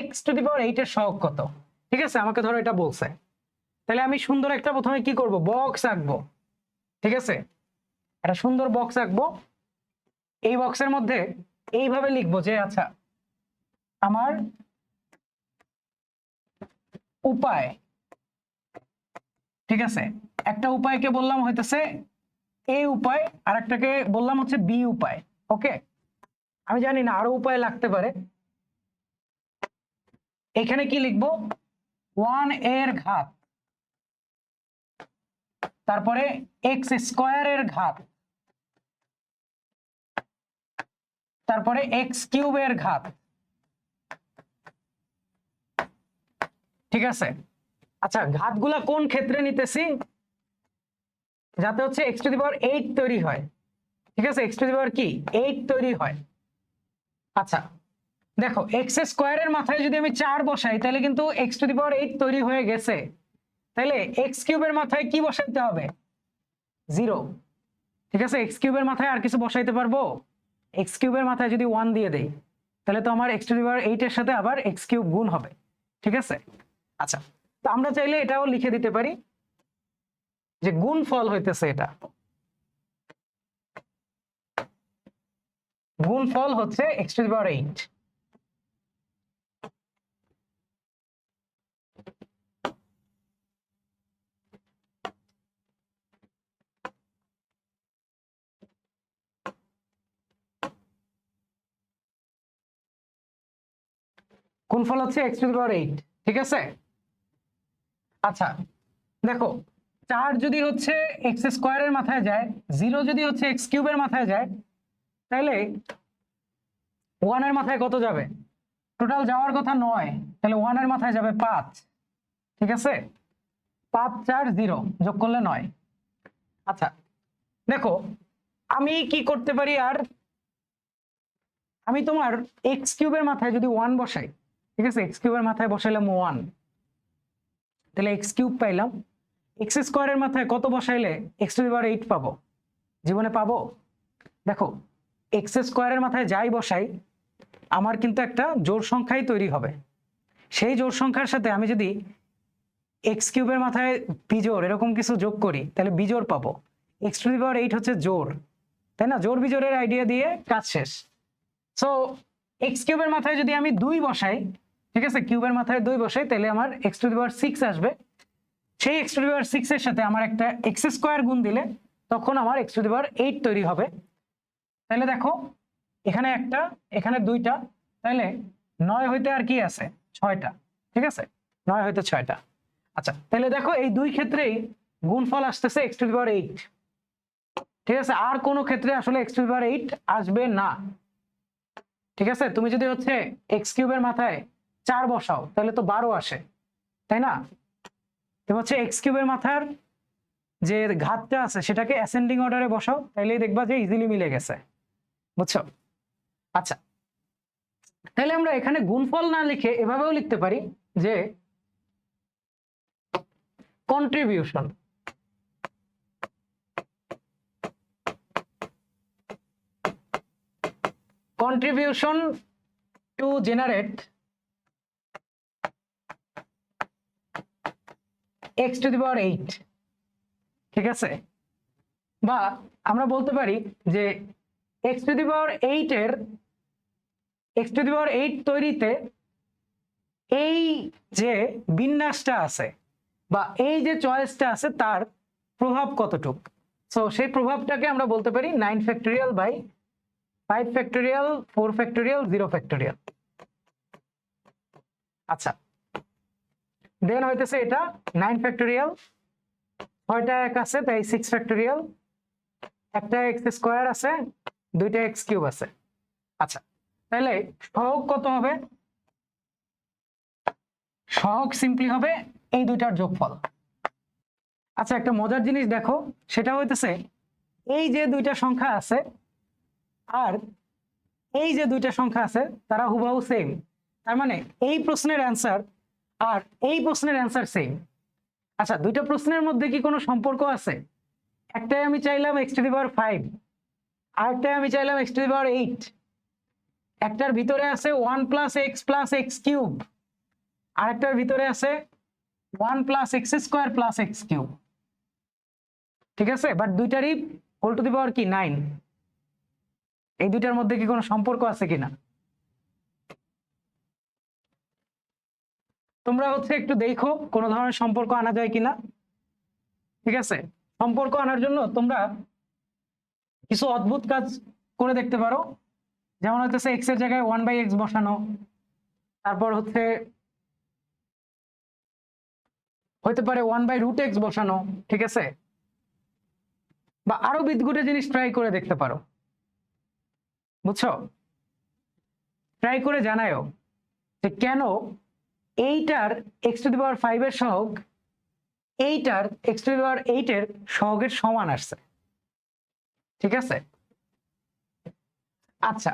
এক্স টু দি পাওয়ার 8 এর সহগ কত, ঠিক আছে? আমাকে ধরো এটা বলছে, তাহলে আমি সুন্দর একটা প্রথমে কি করব? বক্স আঁকবো, ঠিক আছে? একটা সুন্দর বক্স আঁকবো, এই বক্সের মধ্যে এইভাবে লিখবো যে আচ্ছা আমার উপায়, ঠিক আছে? একটা উপায়কে বললাম হইতেছে এ উপায়, আর একটাকে বললাম হচ্ছে বি উপায়, ওকে? আমি জানি না আরো উপায় লাগতে পারে। এখানে কি লিখবো? 1 এর ঘাত, তারপরে এক্স স্কোয়ারের ঘাত, তারপরে এক্স কিউবের ঘাত, ঠিক আছে? আচ্ছা ঘাতগুলা কোন ক্ষেত্রে নিতেছি? যাতে হচ্ছে এক্স টু দি পাওয়ার 8 তৈরি হয়, ঠিক আছে? এক্স টু দি পাওয়ার কি 8 তৈরি হয়। আচ্ছা দেখো এক্স স্কোয়ারের মাথায় যদি আমি 4 বসাই তাহলে কিন্তু এক্স টু দি পাওয়ার 8 তৈরি হয়ে গেছে, তাহলে এক্স কিউবের মাথায় কি বসাইতে হবে? 0, ঠিক আছে? এক্স কিউবের মাথায় আর কিছু বসাইতে পারবো? এক্স কিউবের মাথায় যদি 1 দিয়ে দেই তাহলে তো আমার এক্স টু দি পাওয়ার 8 এর সাথে আবার এক্স কিউব গুণ হবে, ঠিক আছে? আচ্ছা তো আমরা চাইলে এটাও লিখে দিতে পারি যে গুণফল হইতেছে এটা, গুণফল হচ্ছে x⁸8। গুণফল হচ্ছে x⁸8, ঠিক আছে। আচ্ছা দেখো, 4 যদি হচ্ছে x² এর মাথায় যায়, 0 যদি হচ্ছে x³ এর মাথায় যায়, তাহলে 1 এর মাথায় কত যাবে? টোটাল যাওয়ার কথা 9, তাহলে 1 এর মাথায় যাবে 5, ঠিক আছে। 5 4 0 যোগ করলে 9। আচ্ছা দেখো, আমি কি করতে পারি, আর আমি তোমার x³ এর মাথায় যদি 1 বসাই, ঠিক আছে, x³ এর মাথায় বসাইলাম 1, তাহলে x³ পাইলাম। x² এর মাথায় কত বসাইলে x⁸8 পাবো? জীবনে পাবো? দেখো, x² এর মাথায় যাই বসাই আমার কিন্তু একটা জোড় সংখ্যাই তৈরি হবে। সেই জোড় সংখ্যার সাথে আমি যদি x³ এর মাথায় বিজোড় এরকম কিছু যোগ করি, তাহলে বিজোড় পাবো। x⁸8 হচ্ছে জোড়, তাই না? জোড় বিজোড়ের আইডিয়া দিয়ে কাজ শেষ। সো x³ এর মাথায় যদি আমি 2 বসাই, ঠিক আছে, কিউবের মাথায় 2 বসাই, তাহলে আমার x⁶ আসবে। সেই x⁶ এর সাথে আমার একটা x² গুণ দিলে তখন আমার x⁸8 তৈরি হবে। তাহলে দেখো, এখানে একটা, এখানে 2টা, তাহলে 9 হইতে আর কি আছে? 6টা, ঠিক আছে, 9 হইতে 6টা। আচ্ছা তাহলে দেখো, এই দুই ক্ষেত্রেই গুণফল আসতেছে x⁸8, ঠিক আছে। আর কোনো ক্ষেত্রে আসলে x⁸8 আসবে না, ঠিক আছে। তুমি যদি হচ্ছে x³ এর মাথায় 4 বসাও, তাহলে তো 12 আসে, তাই না? তুমি হচ্ছে x³ এর মাথার যে ঘাতটা আছে সেটাকে অ্যাসেন্ডিং অর্ডারে বসাও, তাইলেই দেখবা যে ইজিলি মিলে গেছে, বুঝছো? আচ্ছা, তাহলে আমরা এখানে গুণফল না লিখে এভাবেও লিখতে পারি যে contribution, contribution to generate x⁸8, ঠিক আছে। বা আমরা বলতে পারি যে x⁸8 তৈরিতে এই যে বিন্যাসটা আছে বা এই যে চয়েসটা আছে তার প্রভাব কতটুক। সো সেই প্রভাবটাকে আমরা বলতে পারি 9 factorial by 5 factorial 4 factorial 0 factorial. আচ্ছা, দেন হইতেছে এটা 9 ফ্যাক্টোরিয়াল, 6টা এক আছে তাই 6 ফ্যাক্টোরিয়াল, একটা x² আছে, 2টা x³ আছে। আচ্ছা তাহলে সহগ কত হবে? সহগ সিম্পলি হবে এই দুইটার যোগফল। আচ্ছা, একটা মজার জিনিস দেখো, সেটা হইতেছে এই যে দুইটা সংখ্যা আছে আর এই যে দুইটা সংখ্যা আছে তারা হুবহু সেম। তার মানে এই প্রশ্নের অ্যান্সার আর এই প্রশ্নের অ্যান্সার সেম। আচ্ছা, দুইটা প্রশ্নের মধ্যে কি কোনো সম্পর্ক আছে? একটাই আমি চাইলাম x⁵, আরেকটাই আমি চাইলাম x⁸8। একটার ভিতরে আছে 1 + x + x³, আরেকটার ভিতরে আছে 1 + x² + x³, ঠিক আছে। বাট দুইটারই হোল টু দি পাওয়ার কি 9। এই দুইটার মধ্যে কি কোনো সম্পর্ক আছে কিনা তোমরা হচ্ছে একটু দেখো, কোনো ধরনের সম্পর্ক আনা যায় কিনা, ঠিক আছে। সম্পর্ক আনার জন্য তোমরা কিছু অদ্ভুত কাজ করে দেখতে পারো, যেমন হচ্ছে x এর জায়গায় 1/x বসানো, তারপর হচ্ছে হইতে পারে 1/√x বসানো, ঠিক আছে। বা আরো বিদঘুটে জিনিস ট্রাই করে দেখতে পারো, বুঝছো? ট্রাই করে জানায়ও যে কেন এইটার x⁵ এর সহগ এইটার x⁸8 এর সহগের সমান আসছে, ঠিক আছে। আচ্ছা,